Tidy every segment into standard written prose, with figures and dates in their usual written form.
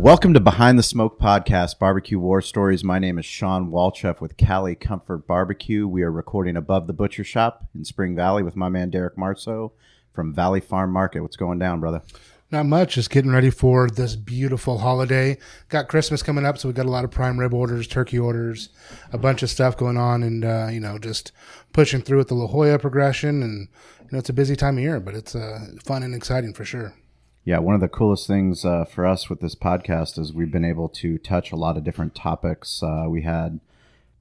Welcome to Behind the Smoke Podcast, Barbecue War Stories. My name is Sean Walchef with Cali Comfort Barbecue. We are recording above the butcher shop in Spring Valley with my man Derek Marceau from Valley Farm Market. What's going down, brother? Not much. Just getting ready for this beautiful holiday. Got Christmas coming up, so we got a lot of prime rib orders, turkey orders, a bunch of stuff going on, and just pushing through with the La Jolla progression. And it's a busy time of year, but it's fun and exciting for sure. Yeah, one of the coolest things for us with this podcast is we've been able to touch a lot of different topics. We had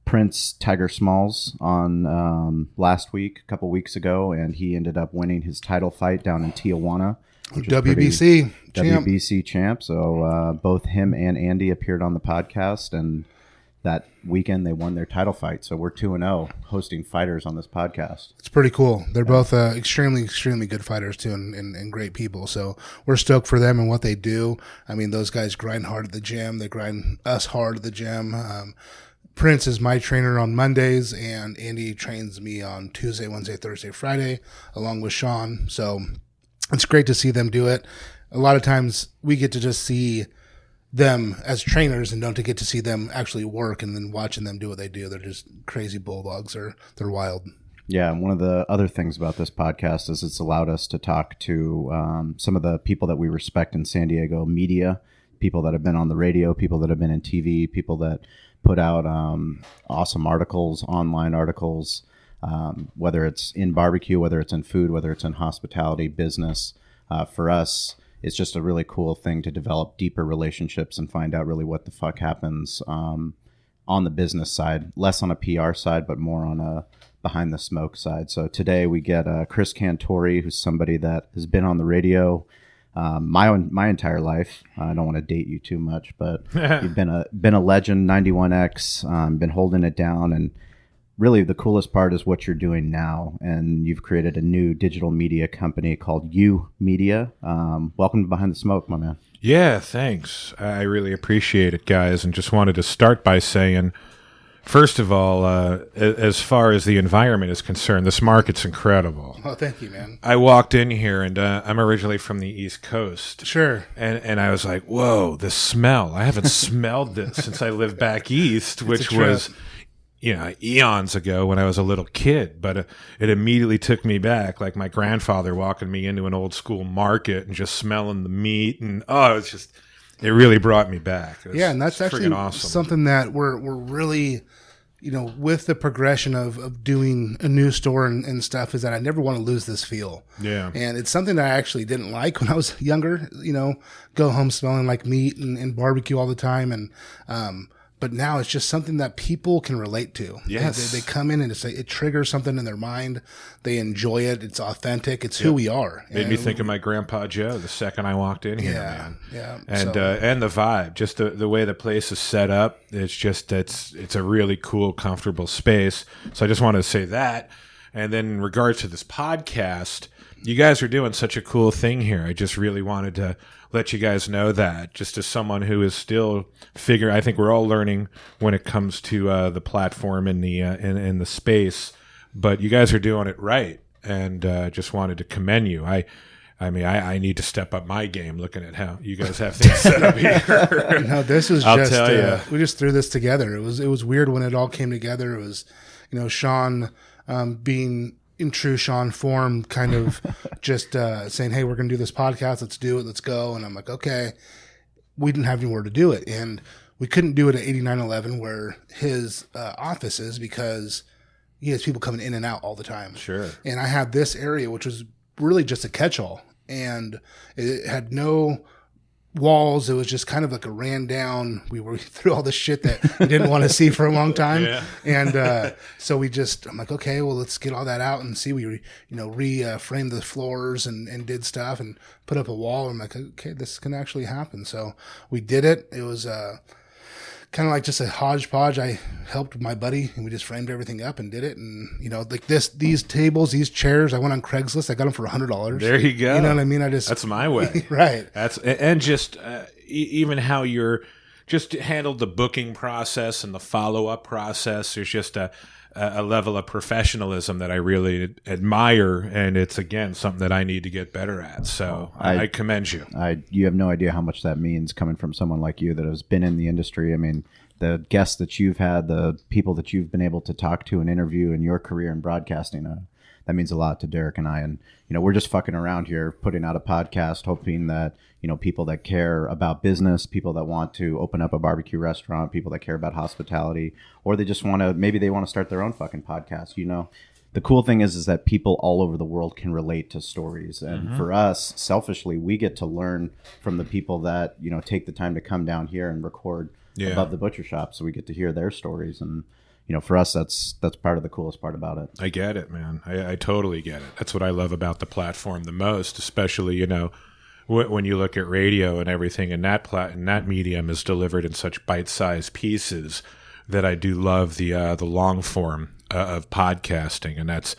Prince Tiger Smalls on last week, a couple weeks ago, and he ended up winning his title fight down in Tijuana. WBC champ. So both him and Andy appeared on the podcast, and that weekend they won their title fight. So we're 2-0 hosting fighters on this podcast. It's pretty cool. They're both extremely, extremely good fighters too, and great people. So we're stoked for them and what they do. I mean, those guys grind hard at the gym. They grind us hard at the gym. Prince is my trainer on Mondays, and Andy trains me on Tuesday, Wednesday, Thursday, Friday, along with Sean. So it's great to see them do it. A lot of times we get to just see them as trainers and don't get to see them actually work, and then watching them do what they do. They're just crazy bulldogs. They're wild. Yeah, and one of the other things about this podcast is it's allowed us to talk to some of the people that we respect in San Diego media, people that have been on the radio, people that have been in TV, people that put out awesome articles, online articles, whether it's in barbecue, whether it's in food, whether it's in hospitality, business. For us, it's just a really cool thing to develop deeper relationships and find out really what the fuck happens on the business side, less on a PR side, but more on a behind the smoke side. So today we get Chris Cantore, who's somebody that has been on the radio my entire life. I don't want to date you too much, but you've been a legend, 91X, been holding it down, and really the coolest part is what you're doing now, and you've created a new digital media company called You Media. Welcome to Behind the Smoke, my man. Yeah, thanks. I really appreciate it, guys, and just wanted to start by saying, first of all, as far as the environment is concerned, this market's incredible. Oh, thank you, man. I walked in here, and I'm originally from the East Coast. Sure. And I was like, whoa, the smell. I haven't smelled this since I lived back east, which was eons ago when I was a little kid, but it immediately took me back, like my grandfather walking me into an old school market and just smelling the meat, and it really brought me back. Yeah, and that's actually awesome. Something that we're really, with the progression of doing a new store and stuff, is that I never want to lose this feel. Yeah. And it's something that I actually didn't like when I was younger, go home smelling like meat and barbecue all the time. And, but now it's just something that people can relate to. Yes. They come in and it triggers something in their mind. They enjoy it. It's authentic. It's who we are. Made me think of my Grandpa Joe the second I walked in here, man. Yeah. And the vibe, just the way the place is set up. It's a really cool, comfortable space. So I just wanted to say that. And then in regards to this podcast, you guys are doing such a cool thing here. I just really wanted to let you guys know that, just as someone who is still I think we're all learning when it comes to the platform and the space, but you guys are doing it right, and just wanted to commend you. I need to step up my game looking at how you guys have things set up here. No, this is I'll tell you. We just threw this together. It was weird when it all came together. It was, Sean being in true Sean form, kind of just saying, hey, we're going to do this podcast. Let's do it. Let's go. And I'm like, okay. We didn't have anywhere to do it. And we couldn't do it at 8911 where his office is, because he has people coming in and out all the time. Sure. And I had this area, which was really just a catch-all. And it had no walls. It was just kind of like a ran down. We were through all the shit that we didn't want to see for a long time. Yeah. And so I'm like, okay, well, let's get all that out and see. We reframed the floors and did stuff and put up a wall. I'm like, okay, this can actually happen. So we did it. It was kind of like just a hodgepodge. I helped my buddy, and we just framed everything up and did it. And like these tables, these chairs, I went on Craigslist. I got them for $100. There you go. You know what I mean? That's my way. Right. And just even how you're just handled the booking process and the follow-up process. There's just a level of professionalism that I really admire, and it's, again, something that I need to get better at. So I commend you. You have no idea how much that means coming from someone like you that has been in the industry. I mean, the guests that you've had, the people that you've been able to talk to and interview in your career in broadcasting, that means a lot to Derek and I. And, we're just fucking around here putting out a podcast, hoping that, people that care about business, people that want to open up a barbecue restaurant, people that care about hospitality, or they just want to, maybe they want to start their own fucking podcast. The cool thing is that people all over the world can relate to stories. And for us, selfishly, we get to learn from the people that, take the time to come down here and record above the butcher shop. So we get to hear their stories. And, for us, that's part of the coolest part about it. I get it, man. I totally get it. That's what I love about the platform the most, especially, when you look at radio and everything, and that medium is delivered in such bite-sized pieces that I do love the long form of podcasting, and that's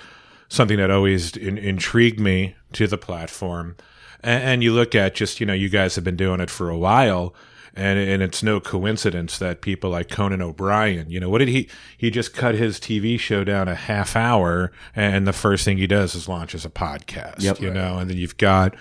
something that always intrigued me to the platform. And you look at just, you guys have been doing it for a while, and it's no coincidence that people like Conan O'Brien, what did he just cut his TV show down a half hour, and the first thing he does is launches a podcast, and then you've got,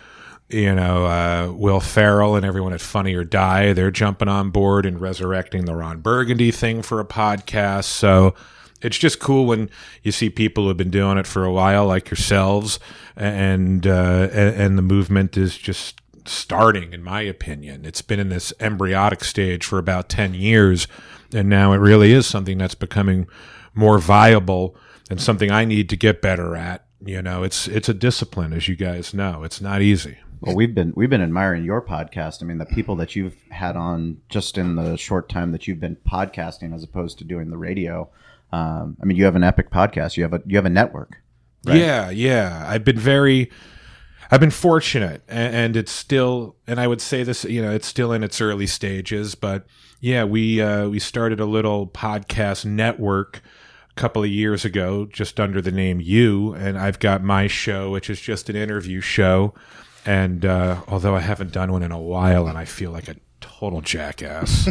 Will Ferrell and everyone at Funny or Die, they're jumping on board and resurrecting the Ron Burgundy thing for a podcast. So it's just cool when you see people who have been doing it for a while, like yourselves, and the movement is just starting, in my opinion. It's been in this embryonic stage for about 10 years, and now it really is something that's becoming more viable and something I need to get better at. It's a discipline, as you guys know. It's not easy. Well, we've been admiring your podcast. I mean, the people that you've had on just in the short time that you've been podcasting as opposed to doing the radio. I mean, you have an epic podcast. You have a network. Right? Yeah. I've been fortunate, and it's still, and I would say this, it's still in its early stages, but yeah, we started a little podcast network a couple of years ago, just under the name You, and I've got my show, which is just an interview show, and although I haven't done one in a while, and I feel like a total jackass.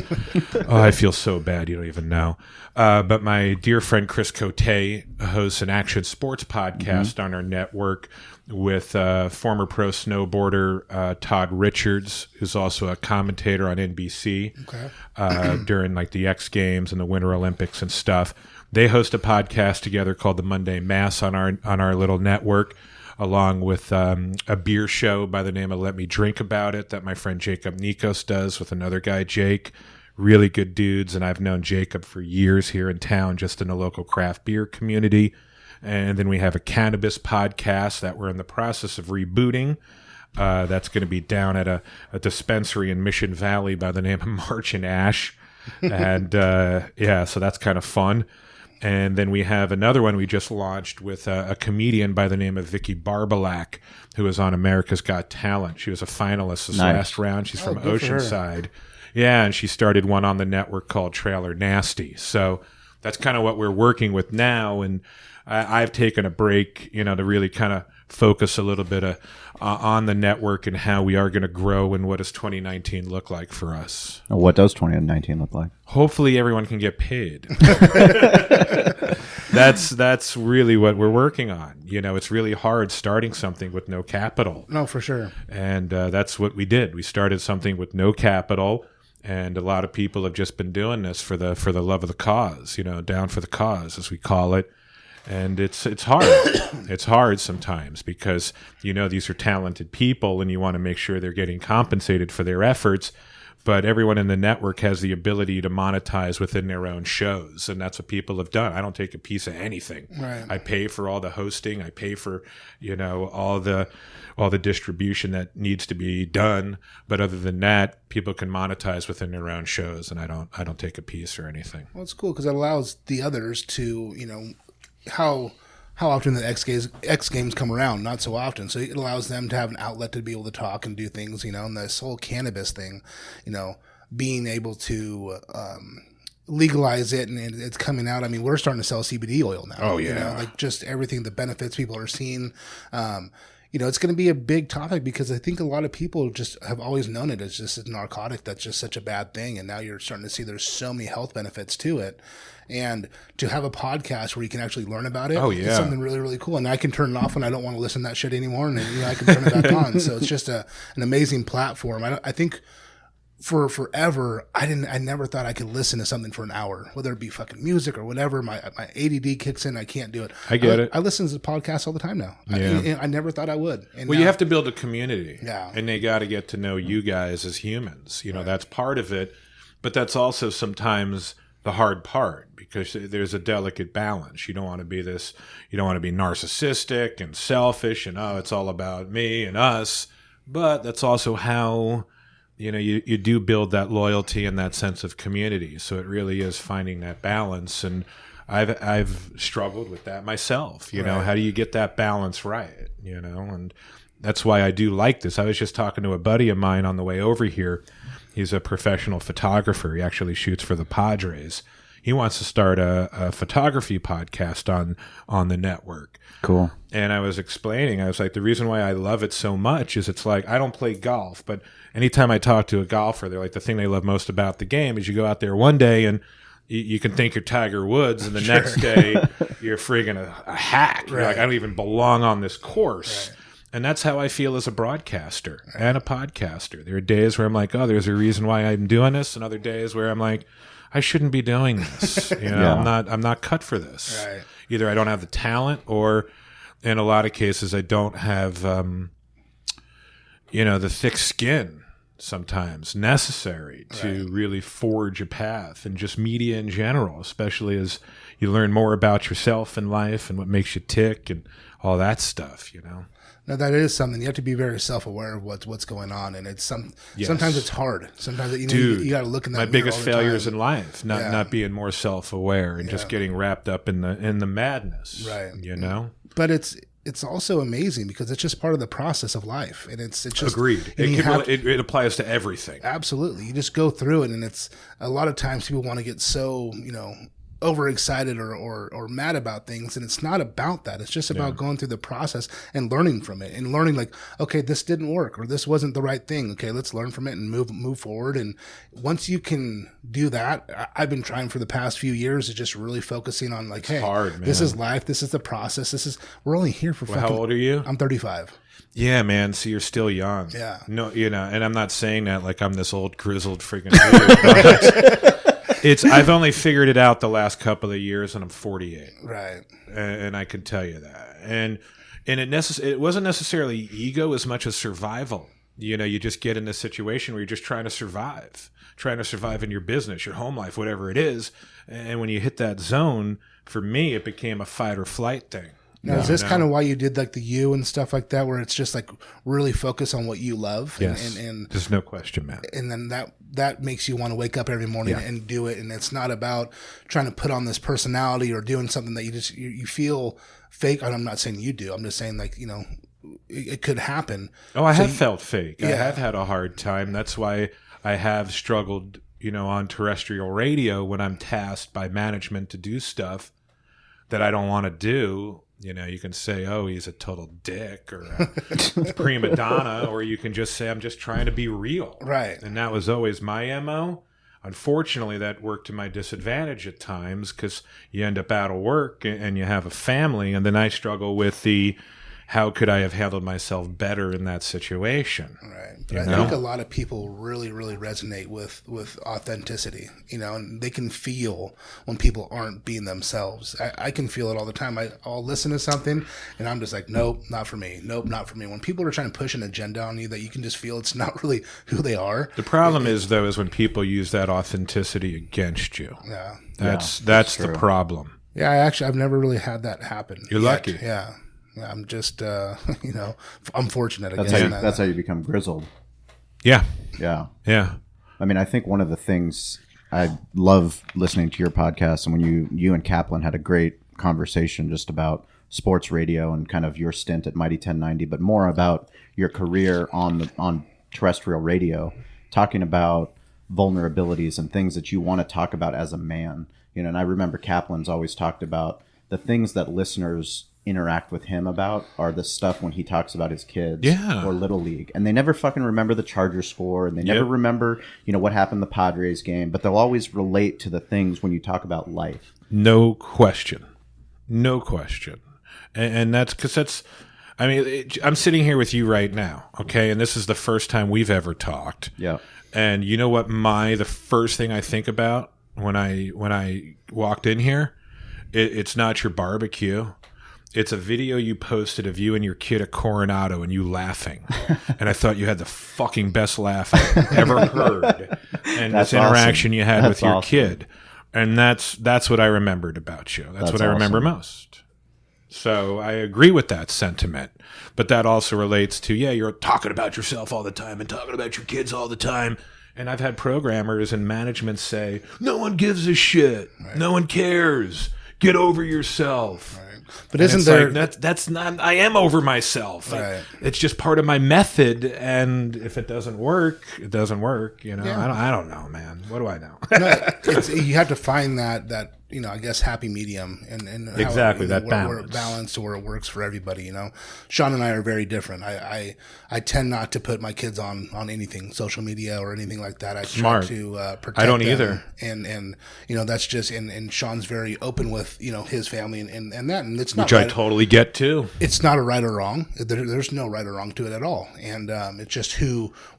I feel so bad, you don't even know. But my dear friend Chris Cote hosts an action sports podcast on our network with former pro snowboarder Todd Richards, who's also a commentator on NBC during like the X Games and the Winter Olympics and stuff. They host a podcast together called the Monday Mass on our little network, along with a beer show by the name of Let Me Drink About It that my friend Jacob Nikos does with another guy, Jake. Really good dudes, and I've known Jacob for years here in town, just in the local craft beer community. And then we have a cannabis podcast that we're in the process of rebooting. That's going to be down at a dispensary in Mission Valley by the name of March and Ash. And so that's kind of fun. And then we have another one we just launched with a comedian by the name of Vicky Barbalak, who was on America's Got Talent. She was a finalist this last round. She's from Oceanside. Yeah, and she started one on the network called Trailer Nasty. So that's kind of what we're working with now. And I've taken a break, to really kind of focus a little bit on the network and how we are going to grow and what does 2019 look like for us. What does 2019 look like? Hopefully everyone can get paid. That's really what we're working on. It's really hard starting something with no capital. No, for sure. And that's what we did. We started something with no capital, and a lot of people have just been doing this for the love of the cause, down for the cause, as we call it. And it's hard. It's hard sometimes because, these are talented people and you want to make sure they're getting compensated for their efforts. But everyone in the network has the ability to monetize within their own shows. And that's what people have done. I don't take a piece of anything. Right. I pay for all the hosting. I pay for, all the distribution that needs to be done. But other than that, people can monetize within their own shows. And I don't take a piece or anything. Well, it's cool because it allows the others to, how often the X Games come around, not so often. So it allows them to have an outlet to be able to talk and do things, and this whole cannabis thing, being able to legalize it and it's coming out. I mean, we're starting to sell CBD oil now. Oh, yeah. Like just everything, the benefits people are seeing. it's going to be a big topic because I think a lot of people just have always known it as just a narcotic that's just such a bad thing. And now you're starting to see there's so many health benefits to it. And to have a podcast where you can actually learn about it is something really, really cool. And I can turn it off when I don't want to listen to that shit anymore. And I can turn it back on. So it's just an amazing platform. I think for forever, I never thought I could listen to something for an hour, whether it be fucking music or whatever. My ADD kicks in. I can't do it. I get it. I listen to podcasts all the time now. Yeah. I never thought I would. And you have to build a community. Yeah. And they got to get to know you guys as humans. That's part of it. But that's also sometimes the hard part because there's a delicate balance. You don't want to be narcissistic and selfish and, it's all about me and us. But that's also how, you do build that loyalty and that sense of community. So it really is finding that balance. And I've struggled with that myself. How do you get that balance right? And that's why I do like this. I was just talking to a buddy of mine on the way over here. He's a professional photographer. He actually shoots for the Padres. He wants to start a photography podcast on the network. Cool. And I was explaining, I was like, the reason why I love it so much is it's like, I don't play golf, but anytime I talk to a golfer, they're like, the thing they love most about the game is you go out there one day and you can think you're Tiger Woods, and the next day you're friggin' a hack. You're like, I don't even belong on this course. Right. And that's how I feel as a broadcaster and a podcaster. There are days where I'm like, there's a reason why I'm doing this, and other days where I'm like, I shouldn't be doing this. I'm not cut for this. Right. Either I don't have the talent, or in a lot of cases I don't have the thick skin sometimes necessary to really forge a path. And just media in general, especially as you learn more about yourself in life and what makes you tick and all that stuff, No, that is something. You have to be very self-aware of what's going on, and it's sometimes it's hard. Sometimes you got to look in that. My biggest failures in life, not being more self-aware and just getting wrapped up in the madness. Right. But it's also amazing because it's just part of the process of life, and it's just agreed. It applies to everything. Absolutely, you just go through it, and it's a lot of times people want to get so overexcited or mad about things, and it's not about that. It's just about going through the process and learning from it, and learning like, okay, this didn't work, or this wasn't the right thing. Okay, let's learn from it and move forward. And once you can do that, I've been trying for the past few years to just really focusing on like, hey, hard, man. This is life. This is the process. We're only here for. How old are you? I'm 35. Yeah, man. So you're still young. Yeah. No, and I'm not saying that like I'm this old grizzled freaking dude. I've only figured it out the last couple of years, and I'm 48. Right. And I can tell you that. And it wasn't necessarily ego as much as survival. You just get in this situation where you're just trying to survive in your business, your home life, whatever it is. And when you hit that zone, for me, it became a fight or flight thing. Now, is this kind of why you did like the You and stuff like that, where it's just like really focus on what you love? Yes. And there's no question, man. And then that makes you want to wake up every morning and do it. And it's not about trying to put on this personality or doing something that you feel fake. And I'm not saying you do. I'm just saying like, it could happen. Oh, I have felt fake. Yeah. I have had a hard time. That's why I have struggled, on terrestrial radio when I'm tasked by management to do stuff that I don't want to do. You can say, oh, he's a total dick or a prima donna, or you can just say, I'm just trying to be real. Right. And that was always my MO. Unfortunately, that worked to my disadvantage at times because you end up out of work and you have a family. And then I struggle with how could I have handled myself better in that situation? Right. But I think a lot of people really, really resonate with authenticity, and they can feel when people aren't being themselves. I can feel it all the time. I'll listen to something and I'm just like, nope, not for me. Nope, not for me. When people are trying to push an agenda on you that you can just feel it's not really who they are. The problem is when people use that authenticity against you. Yeah. That's the problem. Yeah, I've never really had that happen. You're lucky. Yeah. I'm just, I'm fortunate. That's how you become grizzled. Yeah. Yeah. Yeah. I mean, I think one of the things I love listening to your podcast, and when you and Kaplan had a great conversation just about sports radio and kind of your stint at Mighty 1090, but more about your career on terrestrial radio, talking about vulnerabilities and things that you want to talk about as a man. And I remember Kaplan's always talked about the things that listeners interact with him about are the stuff when he talks about his kids Yeah. or Little League. And they never fucking remember the Chargers score, and they never Yep. remember, what happened in the Padres game, but they'll always relate to the things when you talk about life. No question. No question. And that's because that's, I mean, I'm sitting here with you right now, okay? And this is the first time we've ever talked. Yeah. And you know what the first thing I think about when I walked in here? It's not your barbecue. It's a video you posted of you and your kid at Coronado and you laughing. And I thought you had the fucking best laugh I've ever heard. And That's this interaction awesome. you had That's with your awesome. kid. And that's what I remembered about you. That's what I remember awesome. most. So I agree with that sentiment. But that also relates to, you're talking about yourself all the time and talking about your kids all the time. And I've had programmers and management say, no one gives a shit. Right. No one cares. Get over yourself. Right. But and isn't there... Like, that's not... I am over myself. Right. It's just part of my method. And if it doesn't work, it doesn't work. You know, Yeah. I don't know, man. What do I know? No, you have to find that I guess happy medium and exactly how, that where balance. it balanced to where it works for everybody. Sean and I are very different. I tend not to put my kids on anything, social media or anything like that. I Smart. try to protect I don't them. either. And that's just and Sean's very open with his family and that, and it's not Which I totally get too. It's not a right or wrong. There's no right or wrong to it at all, and it's just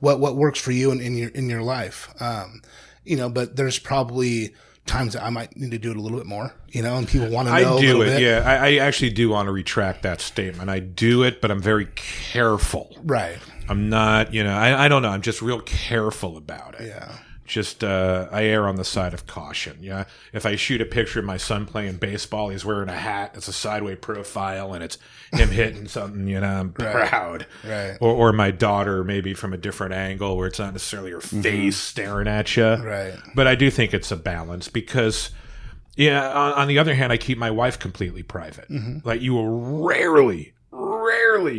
what works for you in your life. But there's probably times that I might need to do it a little bit more, and people want to know. I do it, bit. yeah. I actually do want to retract that statement. I do it, but I'm very careful. Right. I'm not, I don't know. I'm just real careful about it. Yeah. Just I err on the side of caution. Yeah, if I shoot a picture of my son playing baseball, he's wearing a hat. It's a sideways profile, and it's him hitting something. I'm proud. Right. Or my daughter, maybe from a different angle, where it's not necessarily her face staring at you. Right. But I do think it's a balance because, on the other hand, I keep my wife completely private. Mm-hmm. Like you will rarely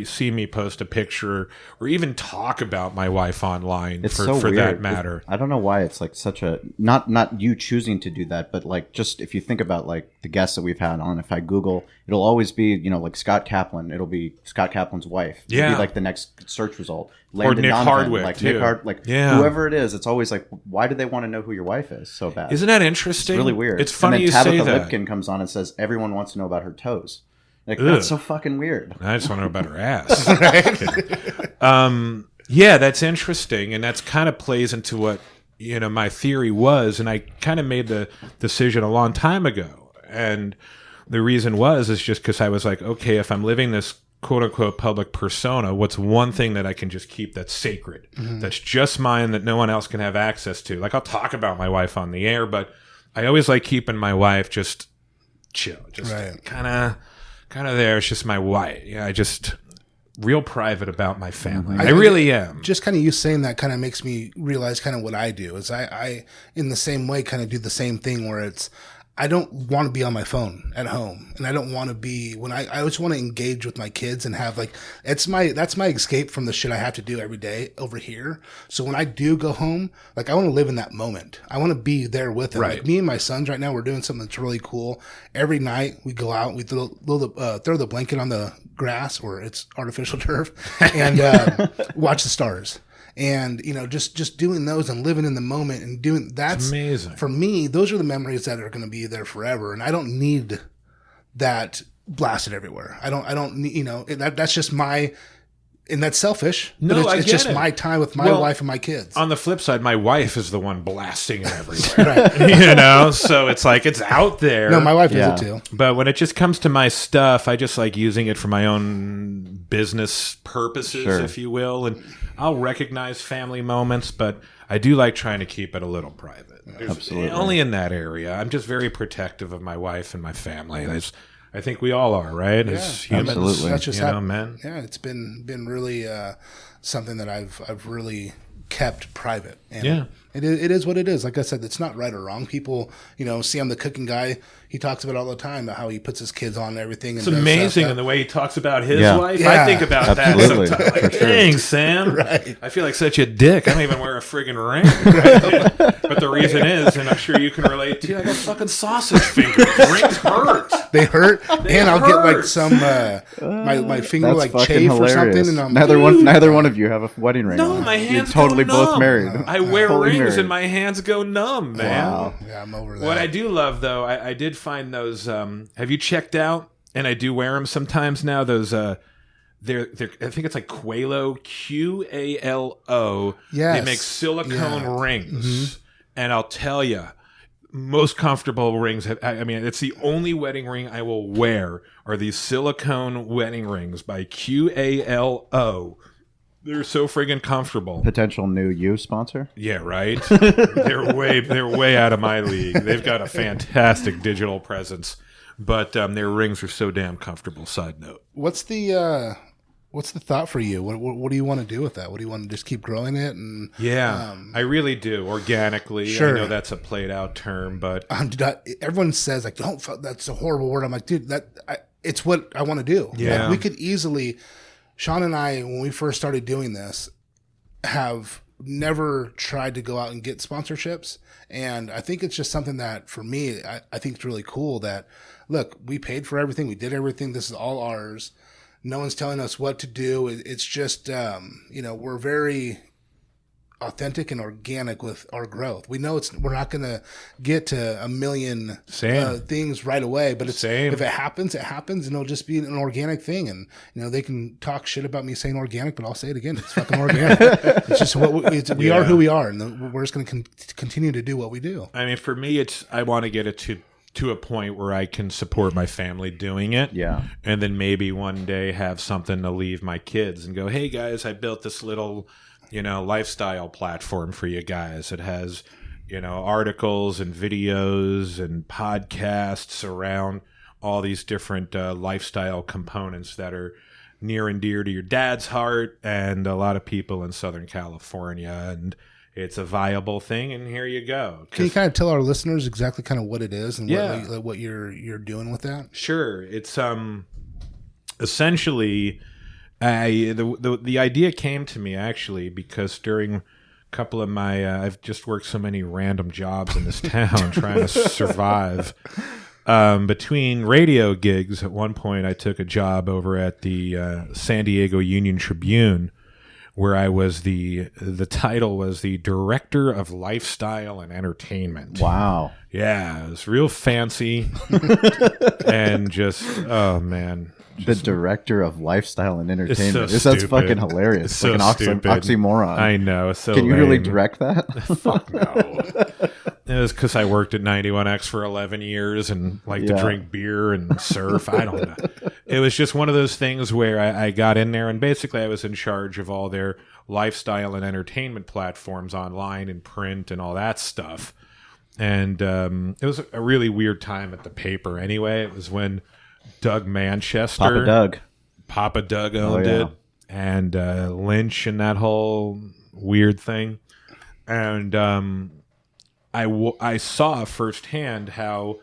see me post a picture or even talk about my wife online for that matter. I don't know why it's like such a not you choosing to do that, but like just if you think about like the guests that we've had on, if I Google, it'll always be like Scott Kaplan. It'll be Scott Kaplan's wife. Yeah, it'll be like the next search result. Or Nick Hardwick, like too. Whoever it is, it's always like, why do they want to know who your wife is so bad? Isn't that interesting? It's really weird. It's funny and you then say Tabitha that. Lipkin comes on and says everyone wants to know about her toes. Like, Ugh. that's so fucking weird. I just want to know about her ass. Yeah, that's interesting, and that's kind of plays into what my theory was, and I kind of made the decision a long time ago, and the reason is just because I was like, okay, if I'm living this quote unquote public persona, what's one thing that I can just keep that's sacred, that's just mine, that no one else can have access to? Like, I'll talk about my wife on the air, but I always like keeping my wife just chill, just kind of there. It's just my wife. Yeah, I just real private about my family. I really am. Just kind of you saying that kind of makes me realize kind of what I do is I in the same way kind of do the same thing where it's I don't want to be on my phone at home, and I don't want to be when I just want to engage with my kids and have like that's my escape from the shit I have to do every day over here. So when I do go home, like I want to live in that moment. I want to be there with them. Right. Like me and my sons right now, we're doing something that's really cool. Every night we go out, we throw the blanket on the grass or it's artificial turf, and watch the stars. And just doing those and living in the moment and doing that's amazing for me. Those are the memories that are going to be there forever, and I don't need that blasted everywhere. I don't need that's just my. And that's selfish. No, but it's just my time with my wife and my kids. On the flip side, my wife is the one blasting it everywhere. Right. So it's like it's out there. No, my wife does it too. But when it just comes to my stuff, I just like using it for my own business purposes, if you will. And I'll recognize family moments, but I do like trying to keep it a little private. Absolutely. Only in that area. I'm just very protective of my wife and my family. I think we all are, right? As humans, absolutely. That's just men. Yeah, it's been really something that I've really kept private. And it is what it is. Like I said, it's not right or wrong. People, see I'm the cooking guy. He talks about it all the time about how he puts his kids on and everything. It's amazing in the way he talks about his wife. Yeah. I think about that sometimes. Like, sure. Dang, Sam. Right. I feel like such a dick. I don't even wear a friggin' ring. Right? But the reason is, and I'm sure you can relate to, I got fucking sausage fingers. Rings hurt. They hurt, and I'll get like some my finger That's like fucking chafe or hilarious. something, and I'm Neither one of you have a wedding ring. No, on. my hands You're totally go numb. both married. I wear Fully rings married. and my hands go numb, man. Wow. yeah, I'm over that. What I do love, though, I did find those. Have you checked out? And I do wear them sometimes now. Those, they're I think it's like Qualo, Qalo. Yes. They make silicone rings, and I'll tell you, most comfortable rings. I mean, it's the only wedding ring I will wear are these silicone wedding rings by Qalo. They're so friggin' comfortable. Potential new you sponsor? Yeah, right. they're way out of my league. They've got a fantastic digital presence, but their rings are so damn comfortable. Side note. What's the thought for you? What do you want to do with that? What do you want to just keep growing it? And Yeah, I really do. Organically. Sure. I know that's a played out term, but everyone says like, "Don't." That's a horrible word. I'm like, dude, it's what I want to do. Yeah. Like, we could easily. Sean and I, when we first started doing this, have never tried to go out and get sponsorships. And I think it's just something that, for me, I think it's really cool that, look, we paid for everything. We did everything. This is all ours. No one's telling us what to do. It's just, we're very authentic and organic with our growth. We know we're not going to get to a million things right away, but if it happens, it happens, and it'll just be an organic thing. And they can talk shit about me saying organic, but I'll say it again. It's fucking organic. It's just we are who we are, and we're just going to continue to do what we do. I mean, for me, I want to get it to a point where I can support my family doing it. Yeah. And then maybe one day have something to leave my kids and go, hey guys, I built this little, lifestyle platform for you guys. It has, articles and videos and podcasts around all these different lifestyle components that are near and dear to your dad's heart and a lot of people in Southern California. And it's a viable thing, and here you go. Can you kind of tell our listeners exactly kind of what it is and what you're doing with that? Sure. It's essentially the idea came to me actually because during a couple of my I've just worked so many random jobs in this town trying to survive. Between radio gigs, at one point I took a job over at the San Diego Union Tribune, where I was the title was the Director of Lifestyle and Entertainment. Wow. Yeah, it was real fancy and just, oh man. The Director of Lifestyle and Entertainment. It's so That's stupid. fucking hilarious. It's It's so like an stupid. oxymoron. I know. It's so Can you really lame. direct that? Fuck no. It was because I worked at 91X for 11 years and liked to drink beer and surf. I don't know. It was just one of those things where I got in there and basically I was in charge of all their lifestyle and entertainment platforms online and print and all that stuff. And it was a really weird time at the paper anyway. It was when Doug Manchester, Papa Doug owned it, and Lynch and that whole weird thing. And I saw firsthand how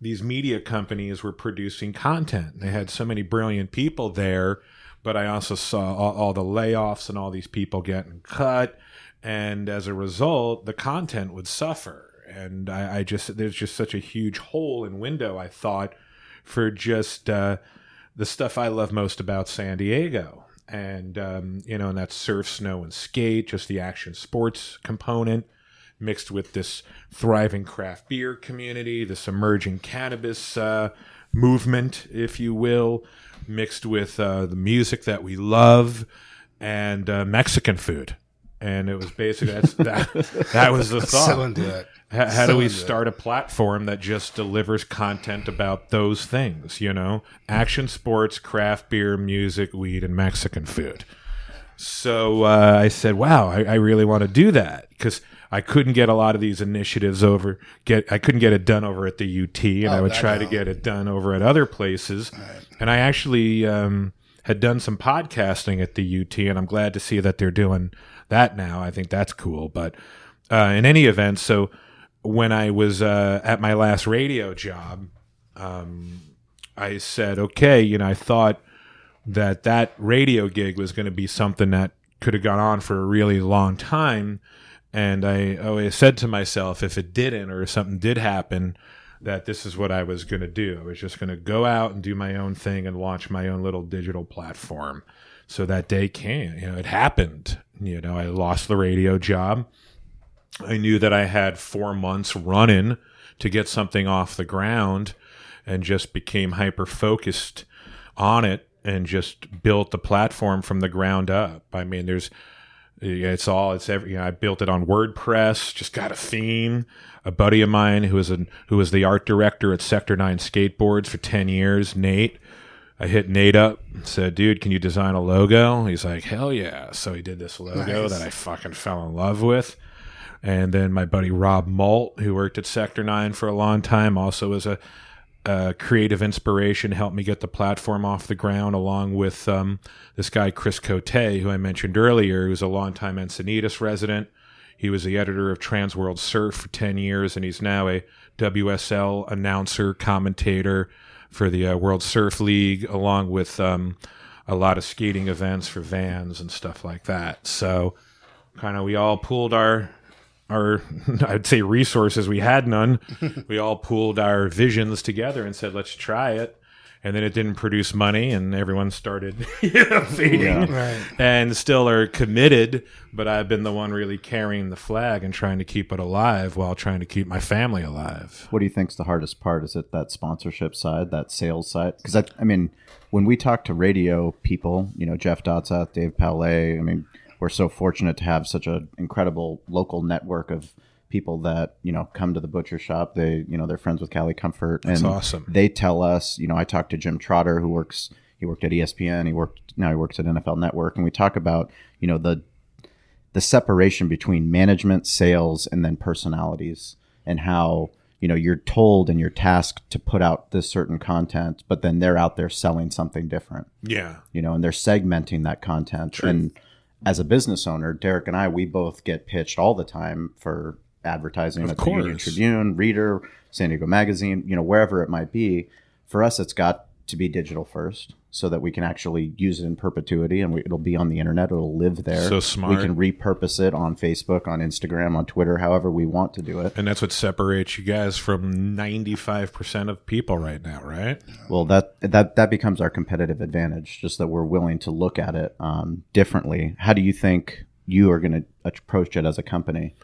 these media companies were producing content. They had so many brilliant people there, but I also saw all the layoffs and all these people getting cut. And as a result, the content would suffer. And there's just such a huge hole and window, I thought, for just the stuff I love most about San Diego. And, and that's surf, snow, and skate, just the action sports component, mixed with this thriving craft beer community, this emerging cannabis movement, if you will, mixed with the music that we love and Mexican food. And it was basically that was the thought. So into it. How do we start a platform that just delivers content about those things, action sports, craft beer, music, weed, and Mexican food? So I said, wow, I really want to do that because I couldn't get a lot of these initiatives I couldn't get it done over at the UT, and I would try to get it done over at other places. Right. And I actually had done some podcasting at the UT, and I'm glad to see that they're doing that now. I think that's cool. But in any event, so when I was at my last radio job, I said, okay, I thought that radio gig was going to be something that could have gone on for a really long time. And I always said to myself, if it didn't or if something did happen, that this is what I was going to do. I was just going to go out and do my own thing and launch my own little digital platform. So that day came, it happened. I lost the radio job. I knew that I had 4 months running to get something off the ground, and just became hyper focused on it and just built the platform from the ground up. I mean, I built it on WordPress, just got a theme. A buddy of mine who was the art director at Sector 9 Skateboards for 10 years, Nate. I hit Nate up and said, dude, can you design a logo? He's like, hell yeah. So he did this logo that I fucking fell in love with. And then my buddy Rob Malt, who worked at Sector 9 for a long time, also was a creative inspiration, helped me get the platform off the ground, along with this guy, Chris Cote, who I mentioned earlier, who's a longtime Encinitas resident. He was the editor of Trans World Surf for 10 years, and he's now a WSL announcer, commentator for the World Surf League, along with a lot of skating events for Vans and stuff like that. So kind of we all pooled our I'd say resources. We had none. We all pooled our visions together and said, let's try it. And then it didn't produce money, and everyone started fading, and still are committed. But I've been the one really carrying the flag and trying to keep it alive while trying to keep my family alive. What do you think's the hardest part? Is it that sponsorship side, that sales side? Because I mean, when we talk to radio people, Jeff Dotseth, Dave Palais, I mean, we're so fortunate to have such an incredible local network of people that come to the butcher shop. They're friends with Cali Comfort, and that's awesome. They tell us, I talked to Jim Trotter, he worked at ESPN, he works at NFL Network, and we talk about the separation between management, sales, and then personalities, and how you're told and you're tasked to put out this certain content, but then they're out there selling something different. Yeah, and they're segmenting that content. True. And as a business owner, Derek and I, we both get pitched all the time for advertising at the Union Tribune, Reader, San Diego Magazine, wherever it might be. For us, it's got to be digital first, so that we can actually use it in perpetuity, and it'll be on the internet. It'll live there. So smart. We can repurpose it on Facebook, on Instagram, on Twitter, however we want to do it. And that's what separates you guys from 95% of people right now, right? Well, that becomes our competitive advantage, just that we're willing to look at it differently. How do you think you are going to approach it as a company?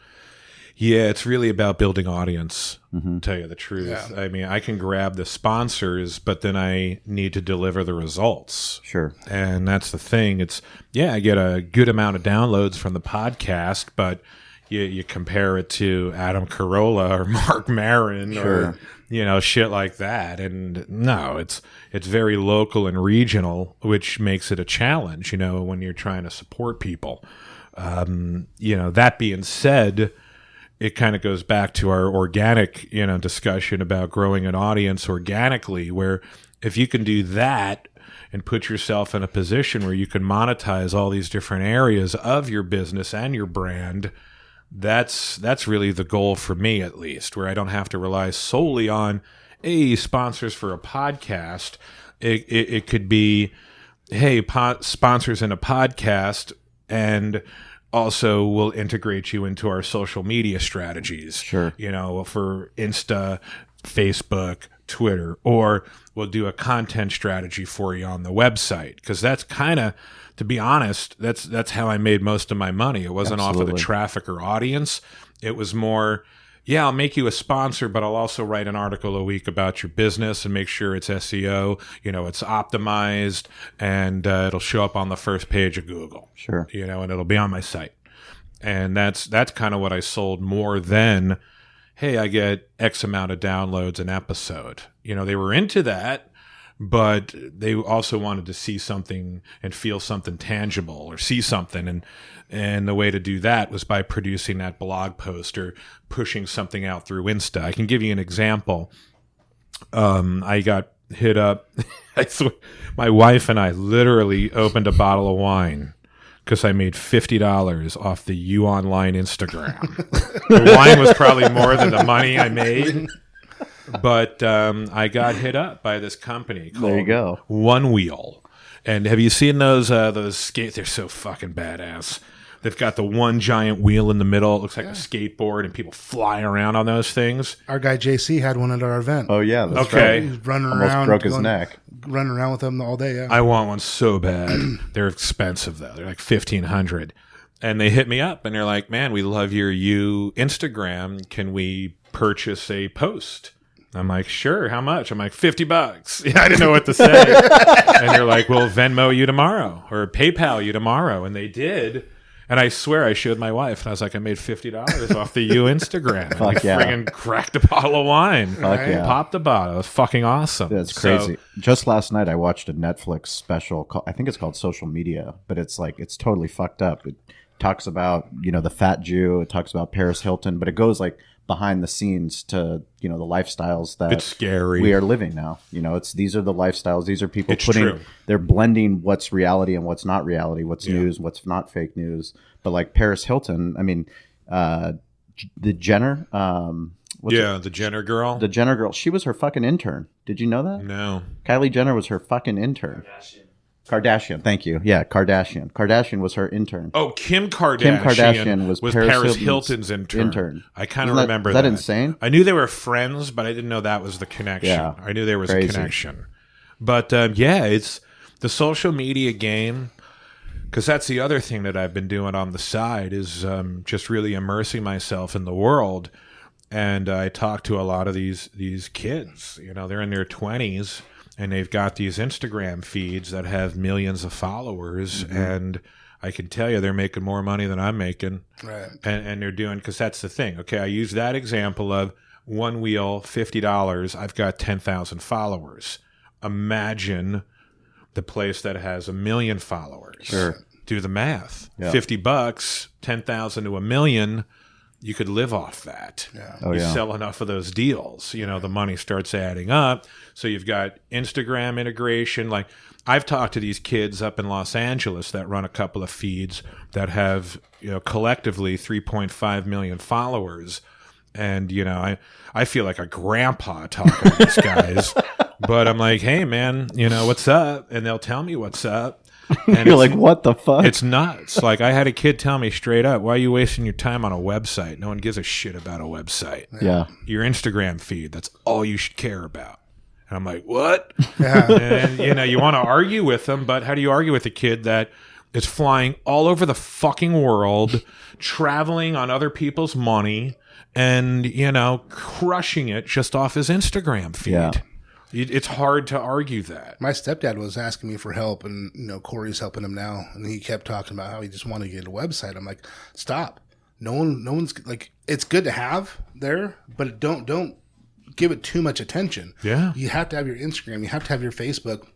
Yeah, it's really about building audience, to tell you the truth. Yeah. I mean, I can grab the sponsors, but then I need to deliver the results. Sure. And that's the thing. I get a good amount of downloads from the podcast, but you compare it to Adam Carolla or Mark Maron or shit like that. And no, it's very local and regional, which makes it a challenge, when you're trying to support people. That being said, it kind of goes back to our organic, discussion about growing an audience organically, where if you can do that and put yourself in a position where you can monetize all these different areas of your business and your brand, that's really the goal for me, at least, where I don't have to rely solely on sponsors for a podcast. It could be, sponsors in a podcast, and also we'll integrate you into our social media strategies. Sure. For Insta, Facebook, Twitter, or we'll do a content strategy for you on the website. Because that's kind of, to be honest, that's how I made most of my money. It wasn't off of the traffic or audience. It was more, I'll make you a sponsor, but I'll also write an article a week about your business and make sure it's SEO, it's optimized, and it'll show up on the first page of Google. Sure. And it'll be on my site. And that's kind of what I sold more than, hey, I get X amount of downloads an episode. They were into that, but they also wanted to see something and feel something tangible or see something. And the way to do that was by producing that blog post or pushing something out through Insta. I can give you an example. I got hit up. My wife and I literally opened a bottle of wine because I made $50 off the You Online Instagram. The wine was probably more than the money I made. But I got hit up by this company called There you go. One Wheel. And have you seen those skates? They're so fucking badass. They've got the one giant wheel in the middle. It looks like a skateboard, and people fly around on those things. Our guy JC had one at our event. Oh yeah, that's Okay. right. He was running Almost around, broke his neck. running around with them all day. Yeah, I want one so bad. They're expensive though. They're like $1,500. And they hit me up and they're like, "Man, we love your Instagram. Can we purchase a post?" I'm like, "Sure. How much?" I'm like, $50. Yeah, I didn't know what to say. And they're like, "We'll Venmo you tomorrow or PayPal you tomorrow." And they did. And I swear I showed my wife, and I was like, "I made $50 off the Instagram." And Fuck yeah. friggin' cracked a bottle of wine. Fuck yeah. Popped the bottle. It was fucking awesome. That's So- crazy. Just last night, I watched a Netflix special. I think it's called Social Media, but it's totally fucked up. It talks about, the fat Jew. It talks about Paris Hilton, but it goes like behind the scenes to, the lifestyles that It's scary. we are living now. These are the lifestyles. These are people It's true. they're blending what's reality and what's not reality, what's news, what's not fake news. But like Paris Hilton, I mean, the Jenner, the Jenner girl. the Jenner girl, she was her fucking intern. Did you know that? No. Kylie Jenner was her fucking intern. Kardashian. Thank you. Yeah, Kardashian. Kardashian was her intern. Oh, Kim Kardashian. Kim Kardashian was Paris Hilton's Hilton's intern. I kind of Isn't remember is that. that insane? I knew they were friends, but I didn't know that was the connection. Yeah. I knew there was Crazy. a connection. But it's the social media game, because that's the other thing that I've been doing on the side is just really immersing myself in the world. And I talk to a lot of these kids. They're in their 20s. And they've got these Instagram feeds that have millions of followers. Mm-hmm. And I can tell you they're making more money than I'm making. right. And they're doing, because that's the thing. Okay, I use that example of one wheel, $50. I've got 10,000 followers. Imagine the place that has 1 million followers. Sure. Do the math. Yeah. $50, 10,000 to 1 million. You could live off that. Yeah. Oh, You yeah. sell enough of those deals, the money starts adding up. So you've got Instagram integration. Like I've talked to these kids up in Los Angeles that run a couple of feeds that have, collectively 3.5 million followers. And, I feel like a grandpa talking to these guys, but I'm like, "Hey man, what's up?" And they'll tell me what's up. And You're like, what the fuck? it's nuts. Like I had a kid tell me straight up, "Why are you wasting your time on a website? No one gives a shit about a website. yeah. Your Instagram feed, that's all you should care about." And I'm like, "What?" Yeah. And you want to argue with them, but how do you argue with a kid that is flying all over the fucking world, traveling on other people's money, and crushing it just off his Instagram feed? Yeah. It's hard to argue that. My stepdad was asking me for help, and Corey's helping him now, and he kept talking about how he just wanted to get a website. I'm like, stop. No one's like. It's good to have there, but don't give it too much attention. Yeah. You have to have your Instagram. You have to have your Facebook.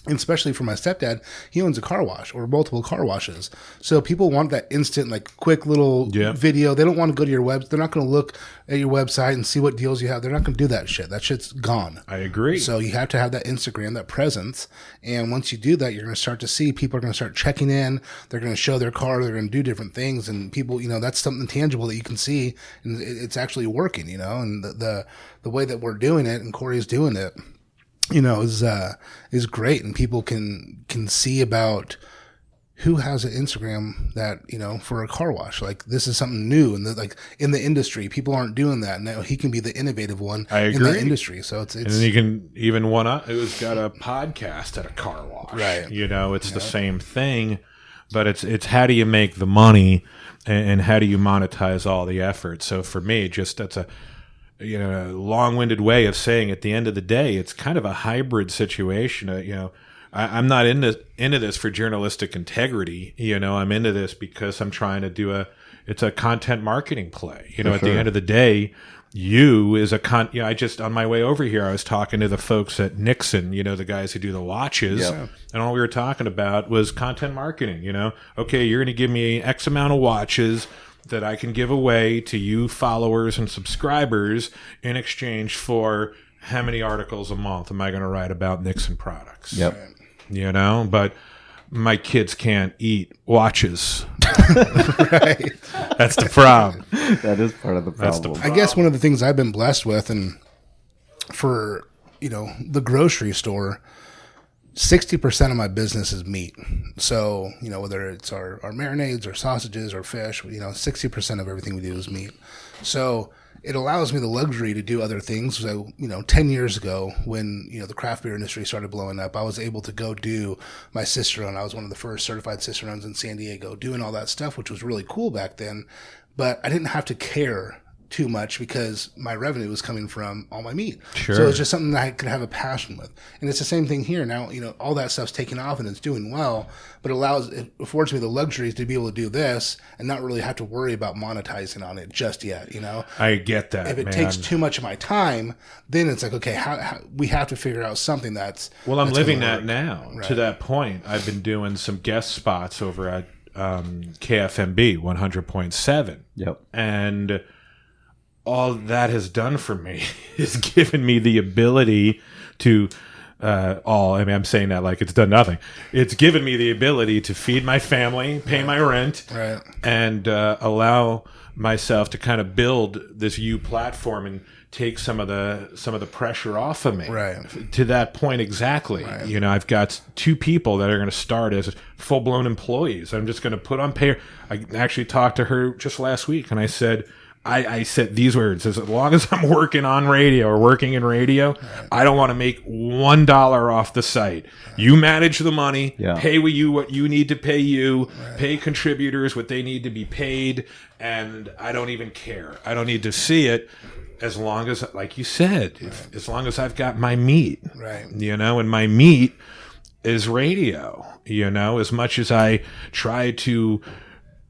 And especially for my stepdad, he owns a car wash or multiple car washes. So people want that instant, like quick little video. They don't want to go to your web. They're not going to look at your website and see what deals you have. They're not going to do that shit. That shit's gone. I agree. So you have to have that Instagram, that presence. And once you do that, you're going to start to see people are going to start checking in. They're going to show their car. They're going to do different things. And people, that's something tangible that you can see. And it's actually working, and the way that we're doing it and Corey's doing it, is great, and people can see about who has an Instagram that for a car wash. Like this is something new, and like in the industry, people aren't doing that. Now he can be the innovative one in the industry. So it's and then you can even one up. Who's got a podcast at a car wash, right? It's the same thing, but it's how do you make the money, and how do you monetize all the effort? So for me, that's a long-winded way of saying at the end of the day, it's kind of a hybrid situation. I'm not into this for journalistic integrity. I'm into this because I'm trying to do it's a content marketing play. At the end of the day, you is I just, on my way over here, I was talking to the folks at Nixon, the guys who do the watches. Yeah. And all we were talking about was content marketing. Okay, you're going to give me X amount of watches that I can give away to you followers and subscribers in exchange for how many articles a month am I going to write about Nixon products? Yep. But my kids can't eat watches. Right. That's the problem. That is part of the problem. I guess one of the things I've been blessed with, and for the grocery store, 60% of my business is meat. So, whether it's our marinades or sausages or fish, 60% of everything we do is meat. So it allows me the luxury to do other things. So, 10 years ago when, the craft beer industry started blowing up, I was able to go do my sister-owned. I was one of the first certified sister-owns in San Diego, doing all that stuff, which was really cool back then. But I didn't have to care too much because my revenue was coming from all my meat. Sure. So it's just something that I could have a passion with. And it's the same thing here. Now, all that stuff's taking off and it's doing well, but it affords me the luxury to be able to do this and not really have to worry about monetizing on it just yet, I get that. If it takes too much of my time, then it's like, okay, how we have to figure out something that's... Well, I'm that's living gonna that work. now. Right. To that point, I've been doing some guest spots over at KFMB 100.7. Yep. And all that has done for me is given me the ability to I'm saying that like it's done nothing. It's given me the ability to feed my family, pay my rent, Right. and allow myself to kind of build this platform and take some of the pressure off of me. Right. To that point exactly. Right. I've got 2 people that are going to start as full-blown employees. I'm just going to put on pay. I actually talked to her just last week, and I said, I said these words: as long as I'm working on radio or working in radio, I don't want to make $1 off the site. You manage the money, pay what you need to pay you, pay contributors what they need to be paid, and I don't even care. I don't need to see it as long as, like you said, as long as I've got my meat, Right. And my meat is radio, as much as I try to,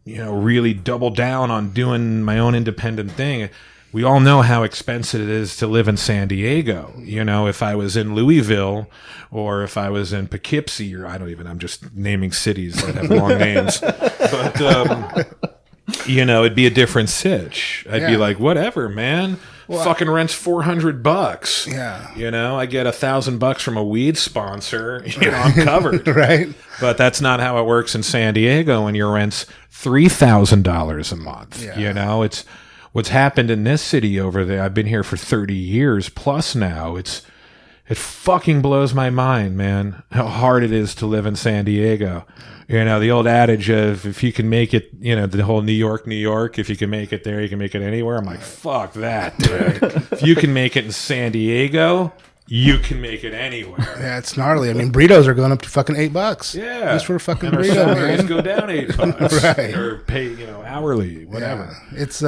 really double down on doing my own independent thing. We all know how expensive it is to live in San Diego. If I was in Louisville or if I was in Poughkeepsie, or I'm just naming cities that have long names. But, it'd be a different sitch. I'd be like, whatever, man. Fucking rent's $400. Yeah. I get $1,000 from a weed sponsor. I'm covered. Right. But that's not how it works in San Diego when your rent's $3,000 a month. Yeah. It's what's happened in this city over there. I've been here for 30 years plus now. It fucking blows my mind, man, how hard it is to live in San Diego. The old adage of if you can make it, the whole New York, if you can make it there, you can make it anywhere. I'm like, fuck that, dude. If you can make it in San Diego, you can make it anywhere. Yeah, it's gnarly. I mean, burritos are going up to fucking $8. Yeah. Just for a fucking and our burrito, salaries man. go down $8. Right. Or pay, hourly, whatever. Yeah. It's,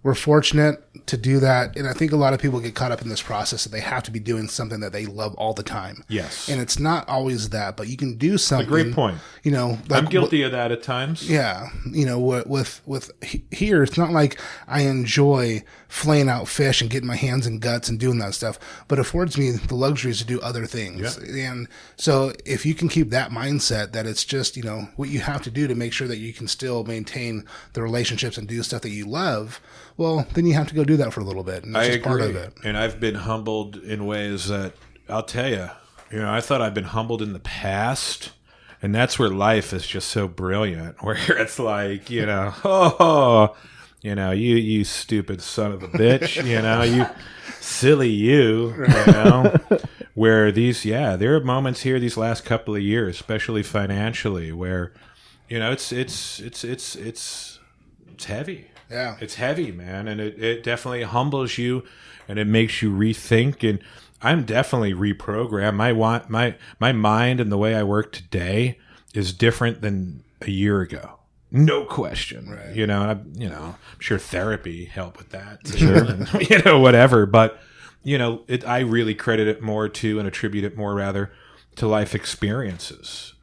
we're fortunate to do that. And I think a lot of people get caught up in this process that they have to be doing something that they love all the time. Yes. And it's not always that, but you can do something. A great point. Like, I'm guilty of that at times. Yeah. With here, it's not like I enjoy flaying out fish and getting my hands and guts and doing that stuff, but it affords me the luxuries to do other things. Yeah. And so if you can keep that mindset that it's just, what you have to do to make sure that you can still maintain the relationships and do stuff that you love, well, then you have to go do that for a little bit. And that's just part of it. And I've been humbled in ways that I'll tell you, I thought I'd been humbled in the past. And that's where life is just so brilliant, where it's like, you stupid son of a bitch, you silly you, where there are moments here these last couple of years, especially financially, where, it's heavy. Yeah. It's heavy, man. And it definitely humbles you and it makes you rethink. And I'm definitely reprogrammed. My mind and the way I work today is different than a year ago. No question. Right. I'm sure therapy helped with that. Sure. And, whatever. But, I really credit it more to and attribute it more rather to life experiences.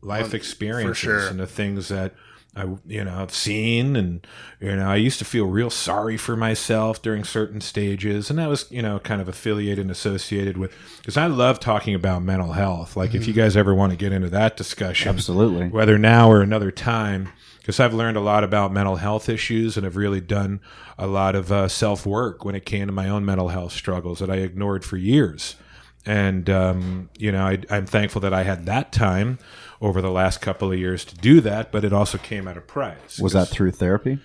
For sure. And the things that I've seen, and, I used to feel real sorry for myself during certain stages. And that was, kind of affiliated and associated with, because I love talking about mental health. Like if you guys ever want to get into that discussion, absolutely, whether now or another time, because I've learned a lot about mental health issues and have really done a lot of self-work when it came to my own mental health struggles that I ignored for years. And, I'm thankful that I had that time over the last couple of years to do that, but it also came at a price. Was that through therapy?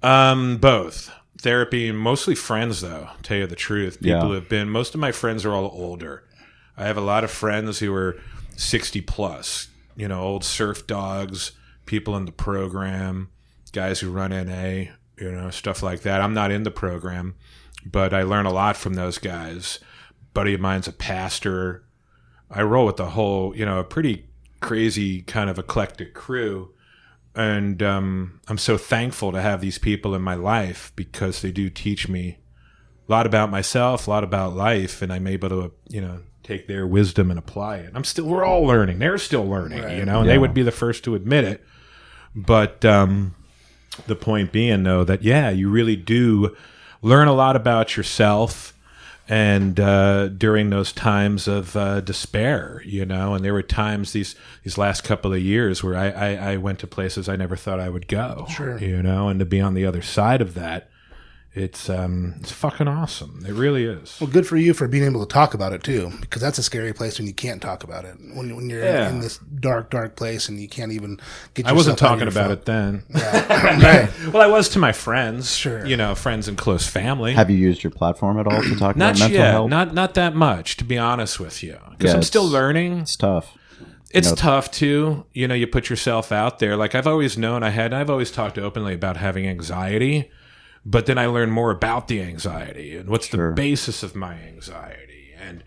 Both. Therapy and mostly friends, though, tell you the truth. People who have been, most of my friends are all older. I have a lot of friends who are 60 plus, old surf dogs, people in the program, guys who run NA, stuff like that. I'm not in the program, but I learn a lot from those guys. Buddy of mine's a pastor. I roll with the whole, a pretty crazy kind of eclectic crew. And I'm so thankful to have these people in my life because they do teach me a lot about myself, a lot about life, and I'm able to, take their wisdom and apply it. We're all learning. They're still learning, right. And they would be the first to admit it. But the point being, though, that, you really do learn a lot about yourself. And during those times of despair, and there were times these last couple of years where I went to places I never thought I would go, sure. And to be on the other side of that, it's fucking awesome. It really is. Well, good for you for being able to talk about it too, because that's a scary place when you can't talk about it. When you're in this dark place and you can't even get. I wasn't talking about it then. Yeah. Right. Well, I was to my friends, sure. Friends and close family. Have you used your platform at all to talk about mental health? Not that much, to be honest with you, because I'm still learning. It's tough. It's tough too. You put yourself out there. Like I've always known I've always talked openly about having anxiety. But then I learned more about the anxiety and what's the basis of my anxiety and,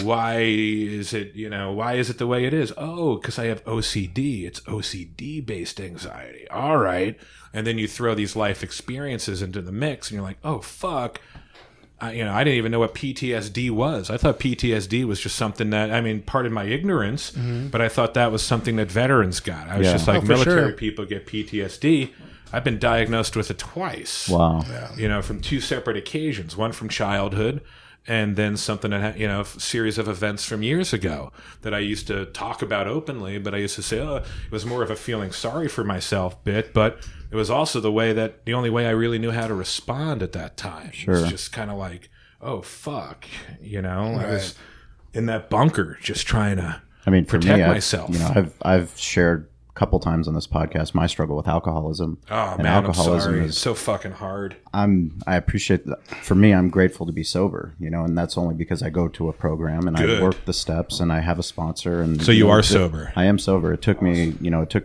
why is it the way it is? Oh, because I have OCD. It's OCD-based anxiety. All right. And then you throw these life experiences into the mix and you're like, oh, fuck. I didn't even know what PTSD was. I thought PTSD was just something that, pardon my ignorance, but I thought that was something that veterans got. I was just like, military people get PTSD. I've been diagnosed with it twice. Wow. Yeah. From two separate occasions, one from childhood and then something that, a series of events from years ago that I used to talk about openly, but I used to say, it was more of a feeling sorry for myself bit, but it was also the only way I really knew how to respond at that time. Sure. It was just kind of like, oh, fuck, Right. I was in that bunker just trying to for protect me, myself. I've shared couple times on this podcast my struggle with alcoholism. Oh and man, alcoholism I'm sorry. is It's so fucking hard. I appreciate that. For me, I'm grateful to be sober, and that's only because I go to a program and Good. I work the steps and I have a sponsor. And so you are sober. I am sober. It took me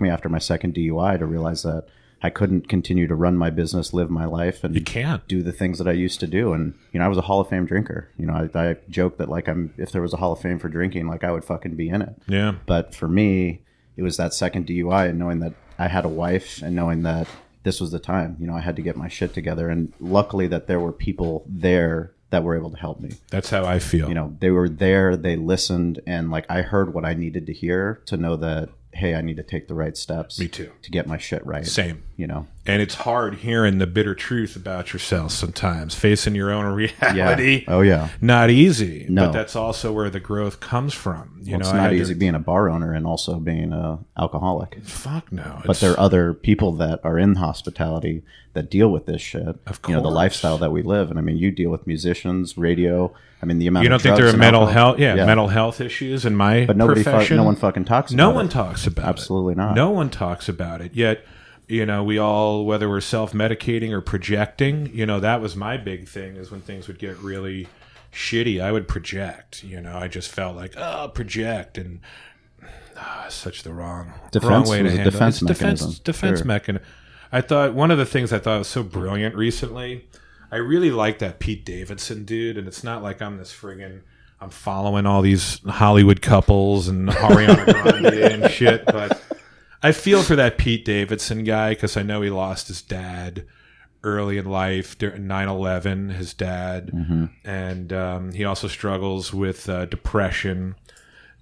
after my second DUI to realize that I couldn't continue to run my business, live my life, and You can't do the things that I used to do. And I was a Hall of Fame drinker. I joke that if there was a Hall of Fame for drinking, I would fucking be in it. Yeah. But for me, it was that second DUI and knowing that I had a wife and knowing that this was the time. I had to get my shit together. And luckily that there were people there that were able to help me. That's how I feel. They were there, they listened, and I heard what I needed to hear to know that, hey, I need to take the right steps. Me too. To get my shit right. Same. And it's hard hearing the bitter truth about yourself sometimes, facing your own reality. Yeah. Oh, yeah. Not easy. No. But that's also where the growth comes from. It's not easy being a bar owner and also being an alcoholic. Fuck no. But there are other people that are in hospitality that deal with this shit. Of course. The lifestyle that we live. And you deal with musicians, radio. The amount you don't of think drugs there are and mental alcohol. health? Yeah, mental health issues in my but profession. No one fucking talks about it. No one talks about it. Absolutely not. No one talks about it. Yet, we all, whether we're self-medicating or projecting, that was my big thing is when things would get really shitty, I would project. I just felt like, project. And such the wrong way to handle defense it. mechanism. Defense mechanism. I thought one of the things I thought was so brilliant recently, I really like that Pete Davidson dude, and it's not like I'm following all these Hollywood couples and Ariana Grande and shit, but I feel for that Pete Davidson guy because I know he lost his dad early in life during 9/11, his dad, and he also struggles with depression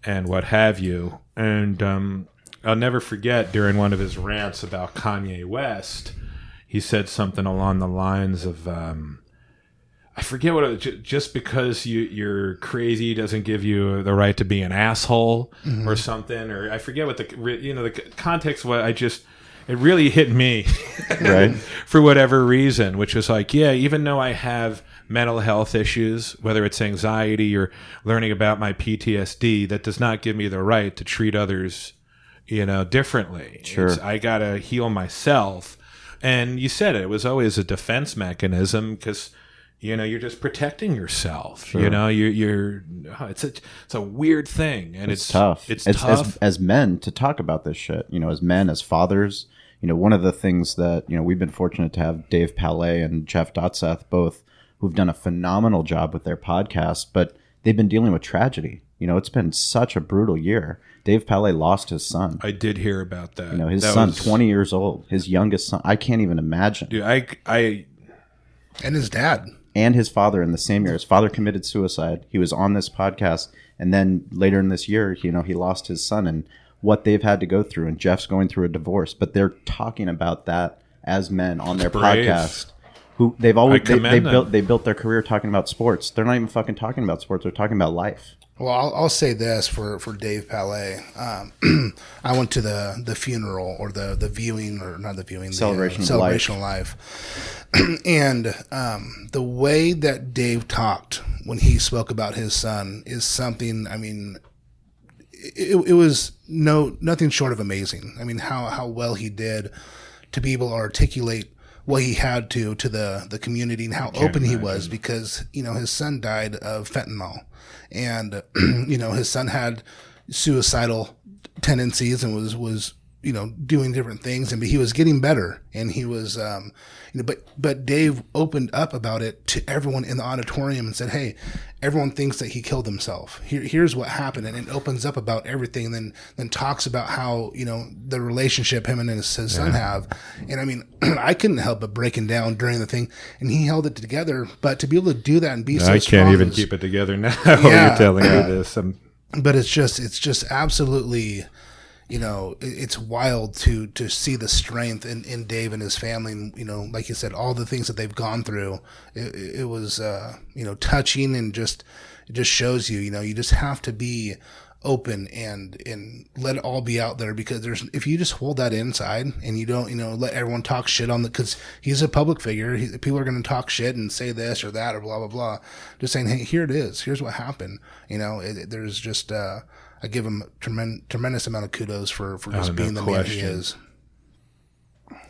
and what have you. And I'll never forget during one of his rants about Kanye West, he said something along the lines of, I forget what it was, just because you're crazy doesn't give you the right to be an asshole or something, or I forget what the context was. It really hit me right for whatever reason, which was like, yeah, even though I have mental health issues, whether it's anxiety or learning about my PTSD, that does not give me the right to treat others, differently. Sure. I gotta heal myself. And you said it was always a defense mechanism because, you're just protecting yourself. Sure. It's a weird thing, and it's tough. It's as, tough as men to talk about this shit. As men, as fathers. One of the things that we've been fortunate to have Dave Palais and Jeff Dotseth both, who've done a phenomenal job with their podcast, but they've been dealing with tragedy. It's been such a brutal year. Dave Palais lost his son. I did hear about that. His son, 20 years old, his youngest son. I can't even imagine. Dude, I and his dad. And his father in the same year. His father committed suicide. He was on this podcast. And then later in this year, he lost his son and what they've had to go through. And Jeff's going through a divorce. But they're talking about that as men on their podcast. Who they've always they built their career talking about sports. They're not even fucking talking about sports. They're talking about life. Well, I'll say this for Dave Palais. I went to the funeral or the viewing, or not the viewing, Celebration of Life. And the way that Dave talked when he spoke about his son is something, I mean, it was nothing short of amazing. I mean, how well he did to be able to articulate what he had to the community and how open he was, because, his son died of fentanyl, and, his son had suicidal tendencies and was doing different things, and he was getting better, and he was, but Dave opened up about it to everyone in the auditorium and said, hey, everyone thinks that he killed himself. Here's what happened. And it opens up about everything, and then talks about how, the relationship him and his son have. And I mean, I couldn't help but breaking down during the thing, and he held it together. But to be able to do that and be so strong. I can't even keep it together now. You're telling me this. But it's just absolutely, it's wild to see the strength in Dave and his family. And, like you said, all the things that they've gone through, it was, touching, and it just shows you, you just have to be open and let it all be out there, because if you just hold that inside and you don't, let everyone talk shit on because he's a public figure, people are going to talk shit and say this or that or blah, blah, blah. Just saying, hey, here it is. Here's what happened. There's just, I give him tremendous amount of kudos for just being the man he is.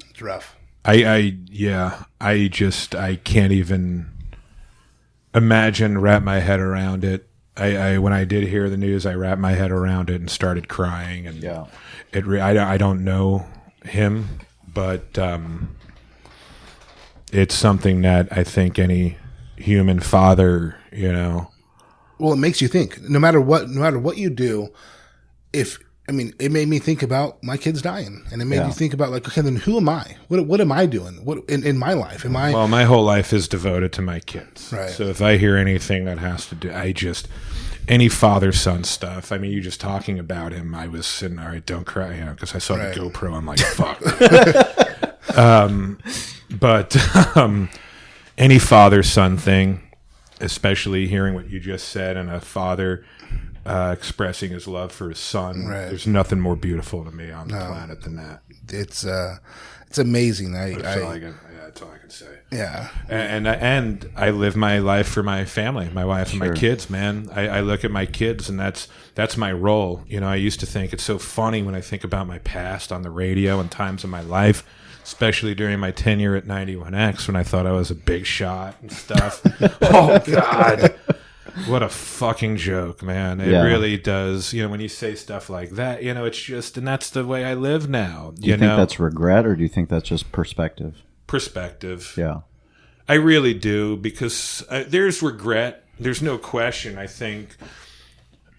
It's rough. I can't even wrap my head around it. When I did hear the news, I wrapped my head around it and started crying. And I don't know him, but it's something that I think any human father, Well, it makes you think. No matter what you do, it made me think about my kids dying, and it made you think about, like, okay, then who am I? What am I doing? What in my life? Well, my whole life is devoted to my kids. Right. So if I hear anything that has to do, any father-son stuff. I mean, you just talking about him, I was sitting, all right, don't cry, because I saw the GoPro. I'm like, fuck. But any father-son thing, especially hearing what you just said, and a father expressing his love for his son. Right. There's nothing more beautiful to me on the planet than that. It's amazing. That's all I can say. Yeah. And I live my life for my family, my wife and my kids, man. I look at my kids, and that's my role. I used to think it's so funny when I think about my past on the radio and times in my life, especially during my tenure at 91X, when I thought I was a big shot and stuff. Oh, God. What a fucking joke, man. It really does. When you say stuff like that, it's just, and that's the way I live now. Do you think that's regret, or do you think that's just perspective? Perspective. Yeah. I really do, because there's regret. There's no question. I think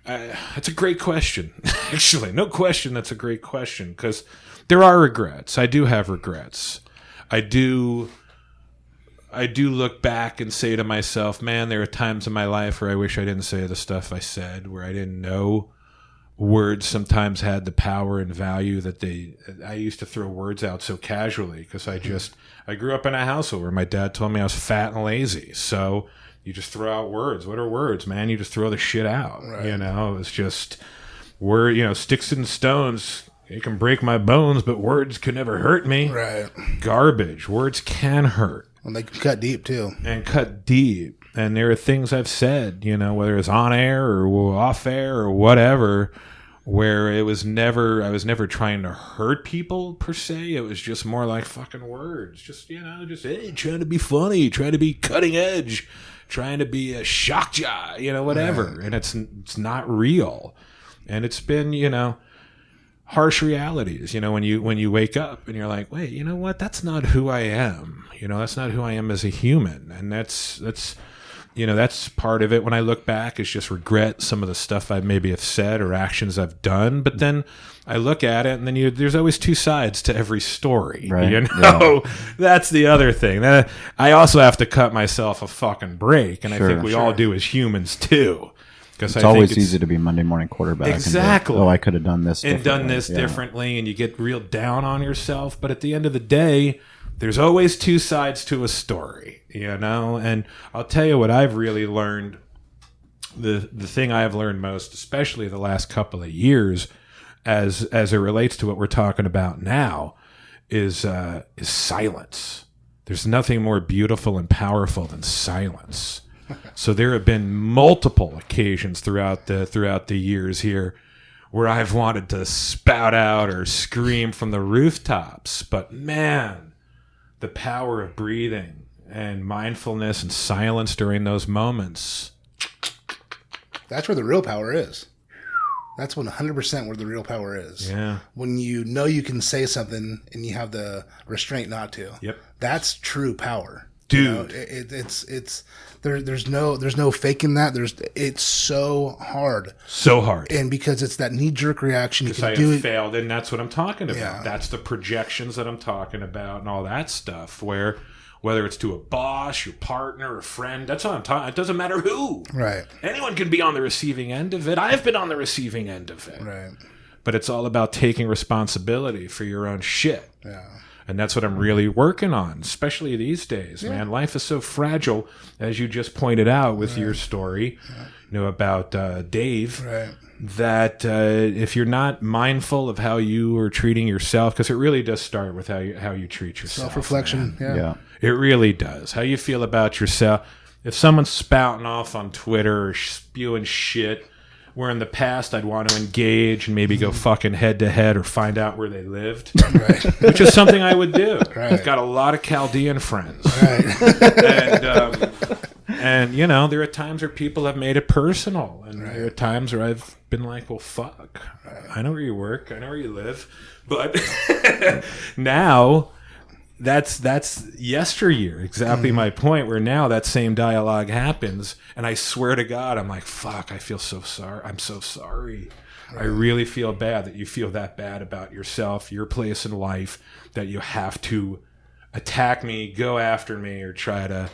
it's a great question. Actually, no question. That's a great question, because there are regrets. I do have regrets. I do look back and say to myself, man, there are times in my life where I wish I didn't say the stuff I said, where I didn't know words sometimes had the power and value that I used to throw words out so casually, because I grew up in a household where my dad told me I was fat and lazy. So you just throw out words. What are words, man? You just throw the shit out. Right. It was just sticks and stones. It can break my bones, but words can never hurt me. Right. Garbage. Words can hurt. And they can cut deep, too. And cut deep. And there are things I've said, whether it's on air or off air or whatever, where I was never trying to hurt people per se. It was just more like fucking words. Just, hey, trying to be funny, trying to be cutting edge, trying to be a shock jock, whatever. Right. And it's not real. And it's been, harsh realities, when you wake up and you're like, wait, you know what? That's not who I am. That's not who I am as a human. And that's part of it. When I look back, it's just regret some of the stuff I maybe have said or actions I've done. But then I look at it, and then there's always two sides to every story. Right. Yeah. That's the other thing. Then I also have to cut myself a fucking break, and I think we all do as humans too. Because it's always easy to be Monday morning quarterback. Exactly. And go, I could have done this differently, and you get real down on yourself. But at the end of the day, there's always two sides to a story, And I'll tell you what I've really learned. The thing I have learned most, especially the last couple of years, as it relates to what we're talking about now, is silence. There's nothing more beautiful and powerful than silence. So there have been multiple occasions throughout the years here where I've wanted to spout out or scream from the rooftops. But man, the power of breathing and mindfulness and silence during those moments. That's where the real power is. That's 100% where the real power is. Yeah. When you know you can say something and you have the restraint not to. Yep. That's true power. Dude. There's no faking that. It's so hard. So hard. And because it's that knee-jerk reaction, you can I do have it. failed, and that's what I'm talking about. Yeah. That's the projections that I'm talking about and all that stuff, where whether it's to a boss, your partner, a friend, that's what I'm talking. It doesn't matter who. Right. Anyone can be on the receiving end of it. I've been on the receiving end of it. Right. But it's all about taking responsibility for your own shit. Yeah. And that's what I'm really working on, especially these days, man. Life is so fragile, as you just pointed out with your story, about Dave, that if you're not mindful of how you are treating yourself, because it really does start with how you treat yourself. Self-reflection, yeah. It really does. How you feel about yourself. If someone's spouting off on Twitter or spewing shit, where in the past I'd want to engage and maybe go fucking head to head or find out where they lived, which is something I would do. Right. I've got a lot of Chaldean friends. Right. And there are times where people have made it personal. And there are times where I've been like, well, fuck. I know where you work. I know where you live. But now... That's yesteryear, exactly my point, where now that same dialogue happens, and I swear to God, I'm like, fuck, I feel so sorry. I'm so sorry. Right. I really feel bad that you feel that bad about yourself, your place in life, that you have to attack me, go after me, or try to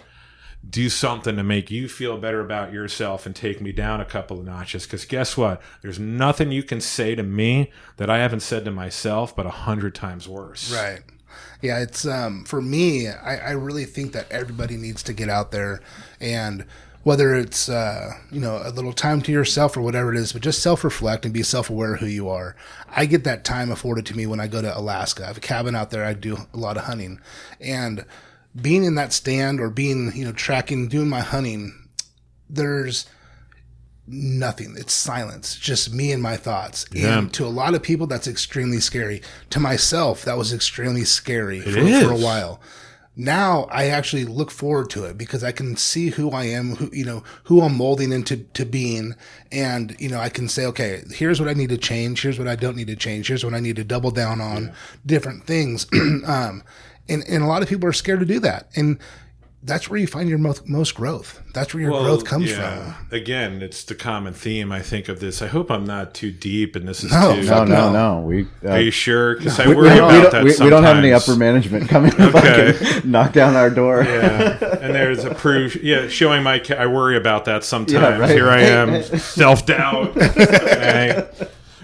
do something to make you feel better about yourself and take me down a couple of notches. Because guess what? There's nothing you can say to me that I haven't said to myself, but 100 times worse. Right. Yeah, it's for me, I really think that everybody needs to get out there, and whether it's a little time to yourself or whatever it is, but just self-reflect and be self-aware of who you are. I get that time afforded to me when I go to Alaska. I have a cabin out there. I do a lot of hunting, and being in that stand or being tracking, doing my hunting, there's nothing. It's silence. Just me and my thoughts. Yeah. And to a lot of people, that's extremely scary. To myself, that was extremely scary for a while. Now I actually look forward to it because I can see who I am, who I'm molding into being. And, I can say, okay, here's what I need to change. Here's what I don't need to change. Here's what I need to double down on, different things. And a lot of people are scared to do that. And that's where you find your most growth. That's where your growth comes from. Again, it's the common theme, I think, of this. I hope I'm not too deep, and this is No. Are you sure? Because I worry about that sometimes. We don't have any upper management coming to fucking knock down our door. Yeah, and there's a proof. Yeah, showing my. I worry about that sometimes. Yeah, right. Here I am, self-doubt. Okay.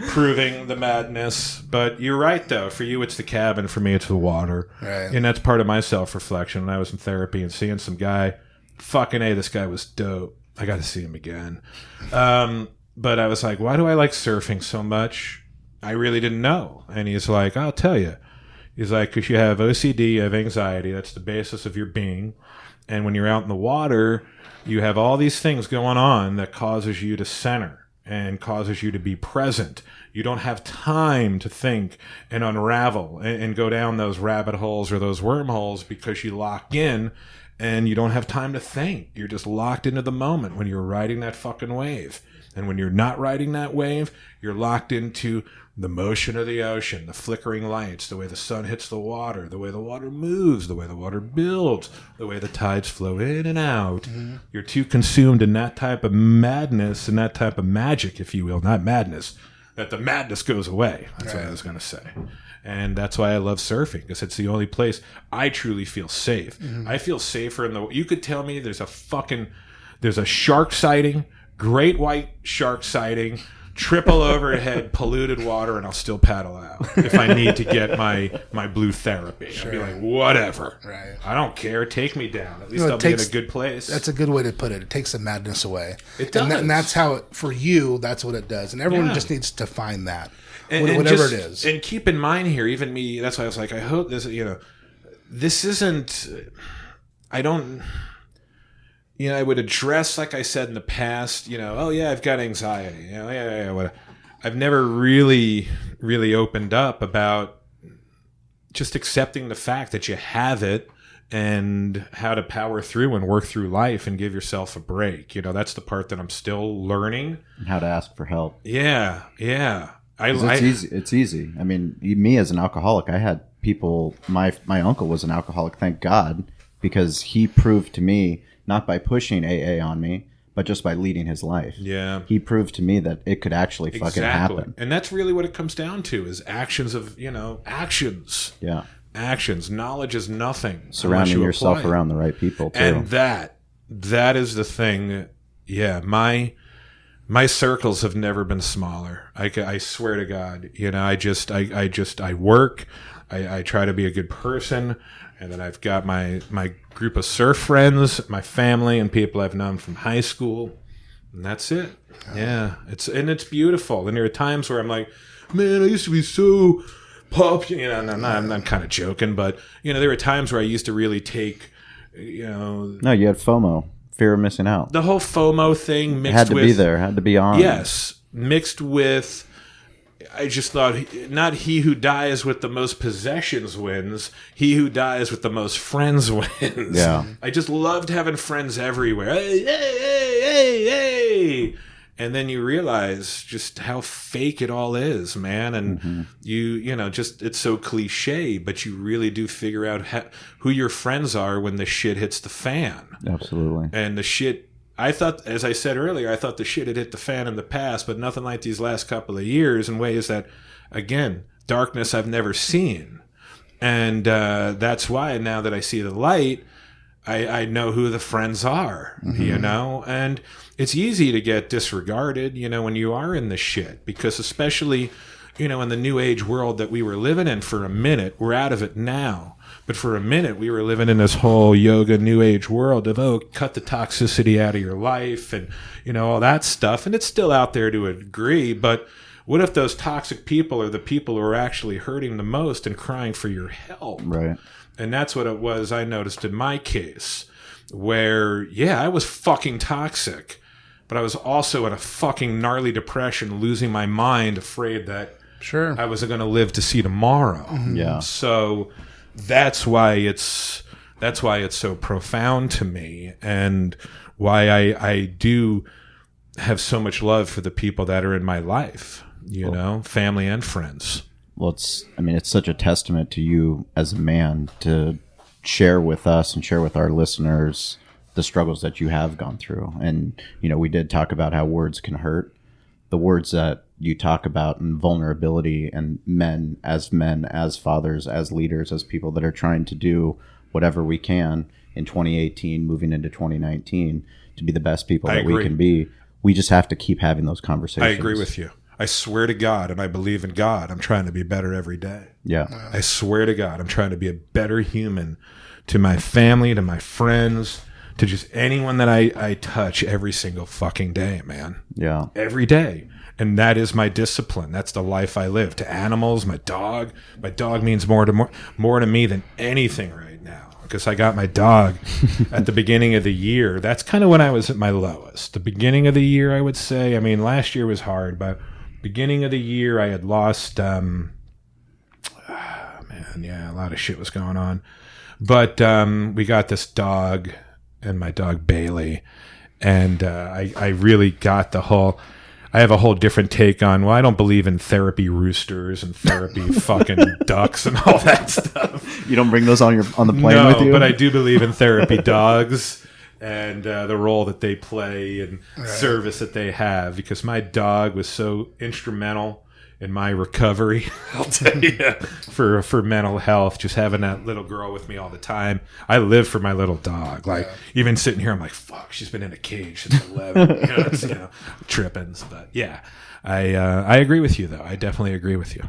Proving the madness. But you're right, though. For you, it's the cabin. For me, it's the water. Right. And that's part of my self-reflection. When I was in therapy and seeing some guy, fucking A, this guy was dope. I got to see him again. But I was like, why do I like surfing so much? I really didn't know. And he's like, I'll tell you. He's like, because you have OCD, you have anxiety. That's the basis of your being. And when you're out in the water, you have all these things going on that causes you to center. and causes you to be present. You don't have time to think and unravel and go down those rabbit holes or those wormholes because you lock in and you don't have time to think. You're just locked into the moment when you're riding that fucking wave. And when you're not riding that wave, you're locked into the motion of the ocean, the flickering lights, the way the sun hits the water, the way the water moves, the way the water builds, the way the tides flow in and out. Mm-hmm. You're too consumed in that type of madness and that type of magic, if you will, not madness, that the madness goes away. That's what I was going to say. And that's why I love surfing, because it's the only place I truly feel safe. Mm-hmm. I feel safer in the... You could tell me there's a shark sighting, great white shark sighting, triple overhead, polluted water, and I'll still paddle out if I need to get my blue therapy. Sure. I'll be like, whatever. Right. I don't care. Take me down. At least I'll be in a good place. That's a good way to put it. It takes the madness away. It does. And that's how, for you, that's what it does. And everyone just needs to find that, whatever it is. And keep in mind here, even me, that's why I was like, I hope this, this isn't, I don't... I would address, like I said in the past, oh yeah, I've got anxiety. I've never really, really opened up about just accepting the fact that you have it and how to power through and work through life and give yourself a break. That's the part that I'm still learning. And how to ask for help. Yeah. It's easy. I mean, me as an alcoholic, I had people, my uncle was an alcoholic, thank God, because he proved to me, not by pushing AA on me, but just by leading his life. Yeah. He proved to me that it could actually fucking happen. And that's really what it comes down to is actions of, actions. Yeah. Actions. Knowledge is nothing. Surrounding yourself around the right people, too. And that is the thing. Yeah. My circles have never been smaller. I swear to God. I work. I try to be a good person. And then I've got my group of surf friends, my family, and people I've known from high school. And that's it. Yeah. It's beautiful. And there are times where I'm like, man, I used to be so popular. I'm kind of joking, but, there were times where I used to really take, No, you had FOMO, fear of missing out. The whole FOMO thing mixed had to be there, had to be on. Yes. Mixed with... I just thought, not he who dies with the most possessions wins, he who dies with the most friends wins. Yeah. I just loved having friends everywhere. Hey. And then you realize just how fake it all is, man. And it's so cliche, but you really do figure out who your friends are when the shit hits the fan. Absolutely. And the shit... I thought, as I said earlier, I thought the shit had hit the fan in the past, but nothing like these last couple of years in ways that, again, darkness I've never seen. And that's why now that I see the light, I know who the friends are, and it's easy to get disregarded, when you are in the shit, because especially, in the new age world that we were living in for a minute, we're out of it now. But for a minute, we were living in this whole yoga new age world of, cut the toxicity out of your life and, all that stuff. And it's still out there to a degree. But what if those toxic people are the people who are actually hurting the most and crying for your help? Right. And that's what it was I noticed in my case, where, I was fucking toxic, but I was also in a fucking gnarly depression, losing my mind, afraid that I wasn't going to live to see tomorrow. Mm-hmm. Yeah. So... That's why it's so profound to me, and why I do have so much love for the people that are in my life, family and friends. Well, it's such a testament to you as a man to share with us and share with our listeners the struggles that you have gone through. And, we did talk about how words can hurt. The words that you talk about and vulnerability and men, as fathers, as leaders, as people that are trying to do whatever we can in 2018, moving into 2019 to be the best people that we can be. We just have to keep having those conversations. I agree with you. I swear to God, and I believe in God, I'm trying to be better every day. Yeah. I swear to God, I'm trying to be a better human to my family, to my friends, to just anyone that I touch every single fucking day, man. Yeah. Every day. And that is my discipline. That's the life I live. To animals, my dog means more to me than anything right now. because I got my dog at the beginning of the year. That's kind of when I was at my lowest. The beginning of the year, I would say. I mean, last year was hard, but beginning of the year, I had lost. Man, yeah, a lot of shit was going on. But we got this dog, and my dog Bailey, and I really got the whole. I have a whole different take on, well, I don't believe in therapy roosters and therapy fucking ducks and all that stuff. You don't bring those on the plane with you? But I do believe in therapy dogs and the role that they play and service that they have, because my dog was so instrumental in my recovery, I'll tell you, for mental health, just having that little girl with me all the time. I live for my little dog. Like, even sitting here, I'm like, fuck, she's been in a cage since 11, tripping. But yeah, I agree with you, though. I definitely agree with you.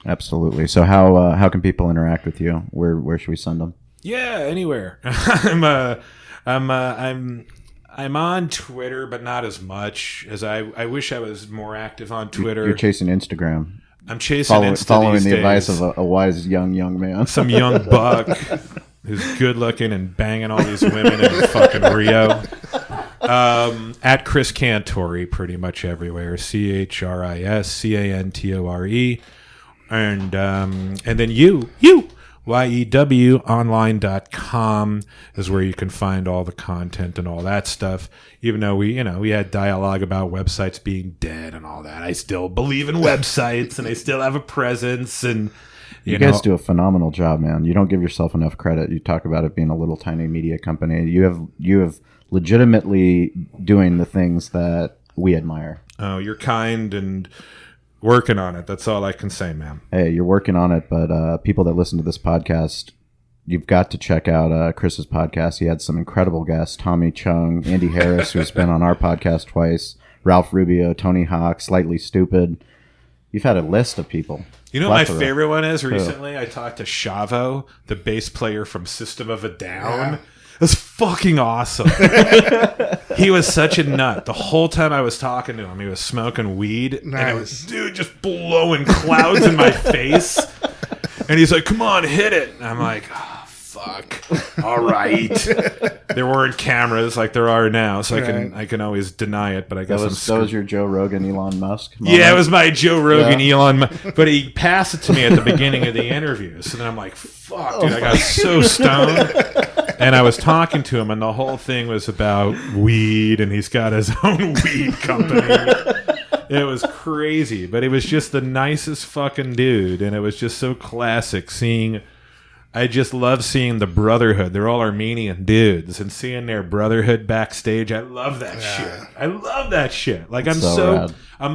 Absolutely. So how can people interact with you? Where should we send them? Yeah, anywhere. I'm on Twitter, but not as much as I wish I was more active on Twitter. You're chasing Instagram. I'm chasing Insta following these the days. advice of a wise young man. Some young buck who's good looking and banging all these women in fucking Rio. At Chris Cantore, pretty much everywhere. ChrisCantore. And then you. YEWonline.com is where you can find all the content and all that stuff. Even though we had dialogue about websites being dead and all that, I still believe in websites and they still have a presence. And you guys do a phenomenal job, man. You don't give yourself enough credit. You talk about it being a little tiny media company. You have legitimately doing the things that we admire. Oh, you're kind and working on it. That's all I can say, man. Hey, you're working on it, but people that listen to this podcast, you've got to check out Chris's podcast. He had some incredible guests: Tommy Chung, Andy Harris, who's been on our podcast twice, Ralph Rubio, Tony Hawk, Slightly Stupid. You've had a list of people. You know what my favorite one is recently? I talked to Shavo, the bass player from System of a Down. Yeah. It was fucking awesome. He was such a nut. The whole time I was talking to him, he was smoking weed. Nice. And it was, dude, just blowing clouds in my face. And he's like, come on, hit it. And I'm like, oh, fuck. All right. There weren't cameras like there are now, so I can always deny it, but I guess that was your Joe Rogan, Elon Musk moment? Yeah, it was my Joe Rogan, Elon Musk. But he passed it to me at the beginning of the interview. So then I'm like, fuck, dude, I got so stoned. And I was talking to him, and the whole thing was about weed, and he's got his own weed company. It was crazy, but it was just the nicest fucking dude, and it was just so classic seeing. I just love seeing the brotherhood. They're all Armenian dudes, and seeing their brotherhood backstage. I love that shit. I love that shit. Like, I'm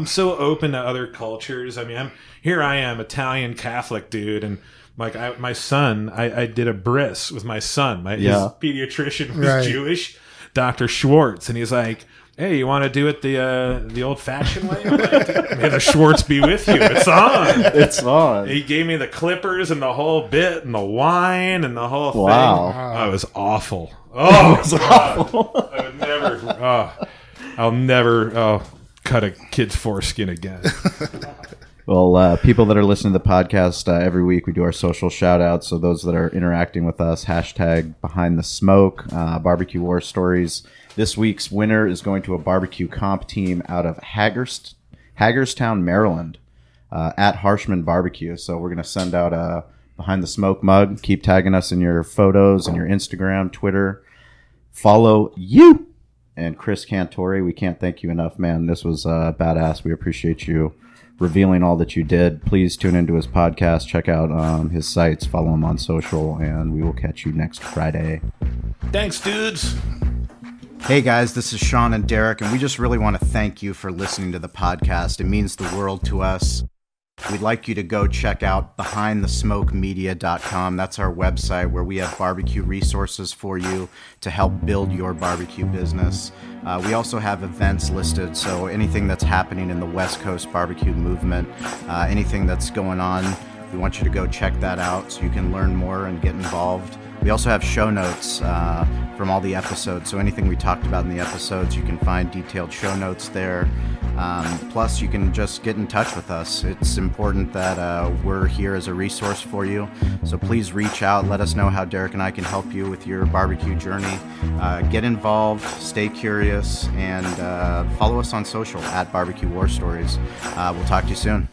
so open to other cultures. I mean, I am Italian Catholic dude, and like my son, I did a bris with my son. His pediatrician was Jewish, Dr. Schwartz, and he's like, hey, you want to do it the old-fashioned way? I'm like, may the Schwartz be with you. It's on. It's on. He gave me the clippers and the whole bit and the wine and the whole thing. Oh, it was awful. Oh, it was awful. I'll never cut a kid's foreskin again. Well, people that are listening to the podcast, every week we do our social shout-outs. So those that are interacting with us, hashtag Behind the Smoke, Barbecue War Stories. This week's winner is going to a barbecue comp team out of Hagerstown, Maryland, at Harshman Barbecue. So we're going to send out a Behind the Smoke mug. Keep tagging us in your photos and your Instagram, Twitter. Follow you and Chris Cantore. We can't thank you enough, man. This was badass. We appreciate you revealing all that you did. Please tune into his podcast, check out his sites, follow him on social, and we will catch you next Friday. Thanks, dudes. Hey guys, this is Sean and Derek, and we just really want to thank you for listening to the podcast. It means the world to us. We'd like you to go check out BehindTheSmokeMedia.com. That's our website where we have barbecue resources for you to help build your barbecue business. We also have events listed, so anything that's happening in the West Coast barbecue movement, anything that's going on, we want you to go check that out so you can learn more and get involved. We also have show notes from all the episodes. So anything we talked about in the episodes, you can find detailed show notes there. Plus, you can just get in touch with us. It's important that we're here as a resource for you. So please reach out. Let us know how Derek and I can help you with your barbecue journey. Get involved, stay curious, and follow us on social at Barbecue War Stories. We'll talk to you soon.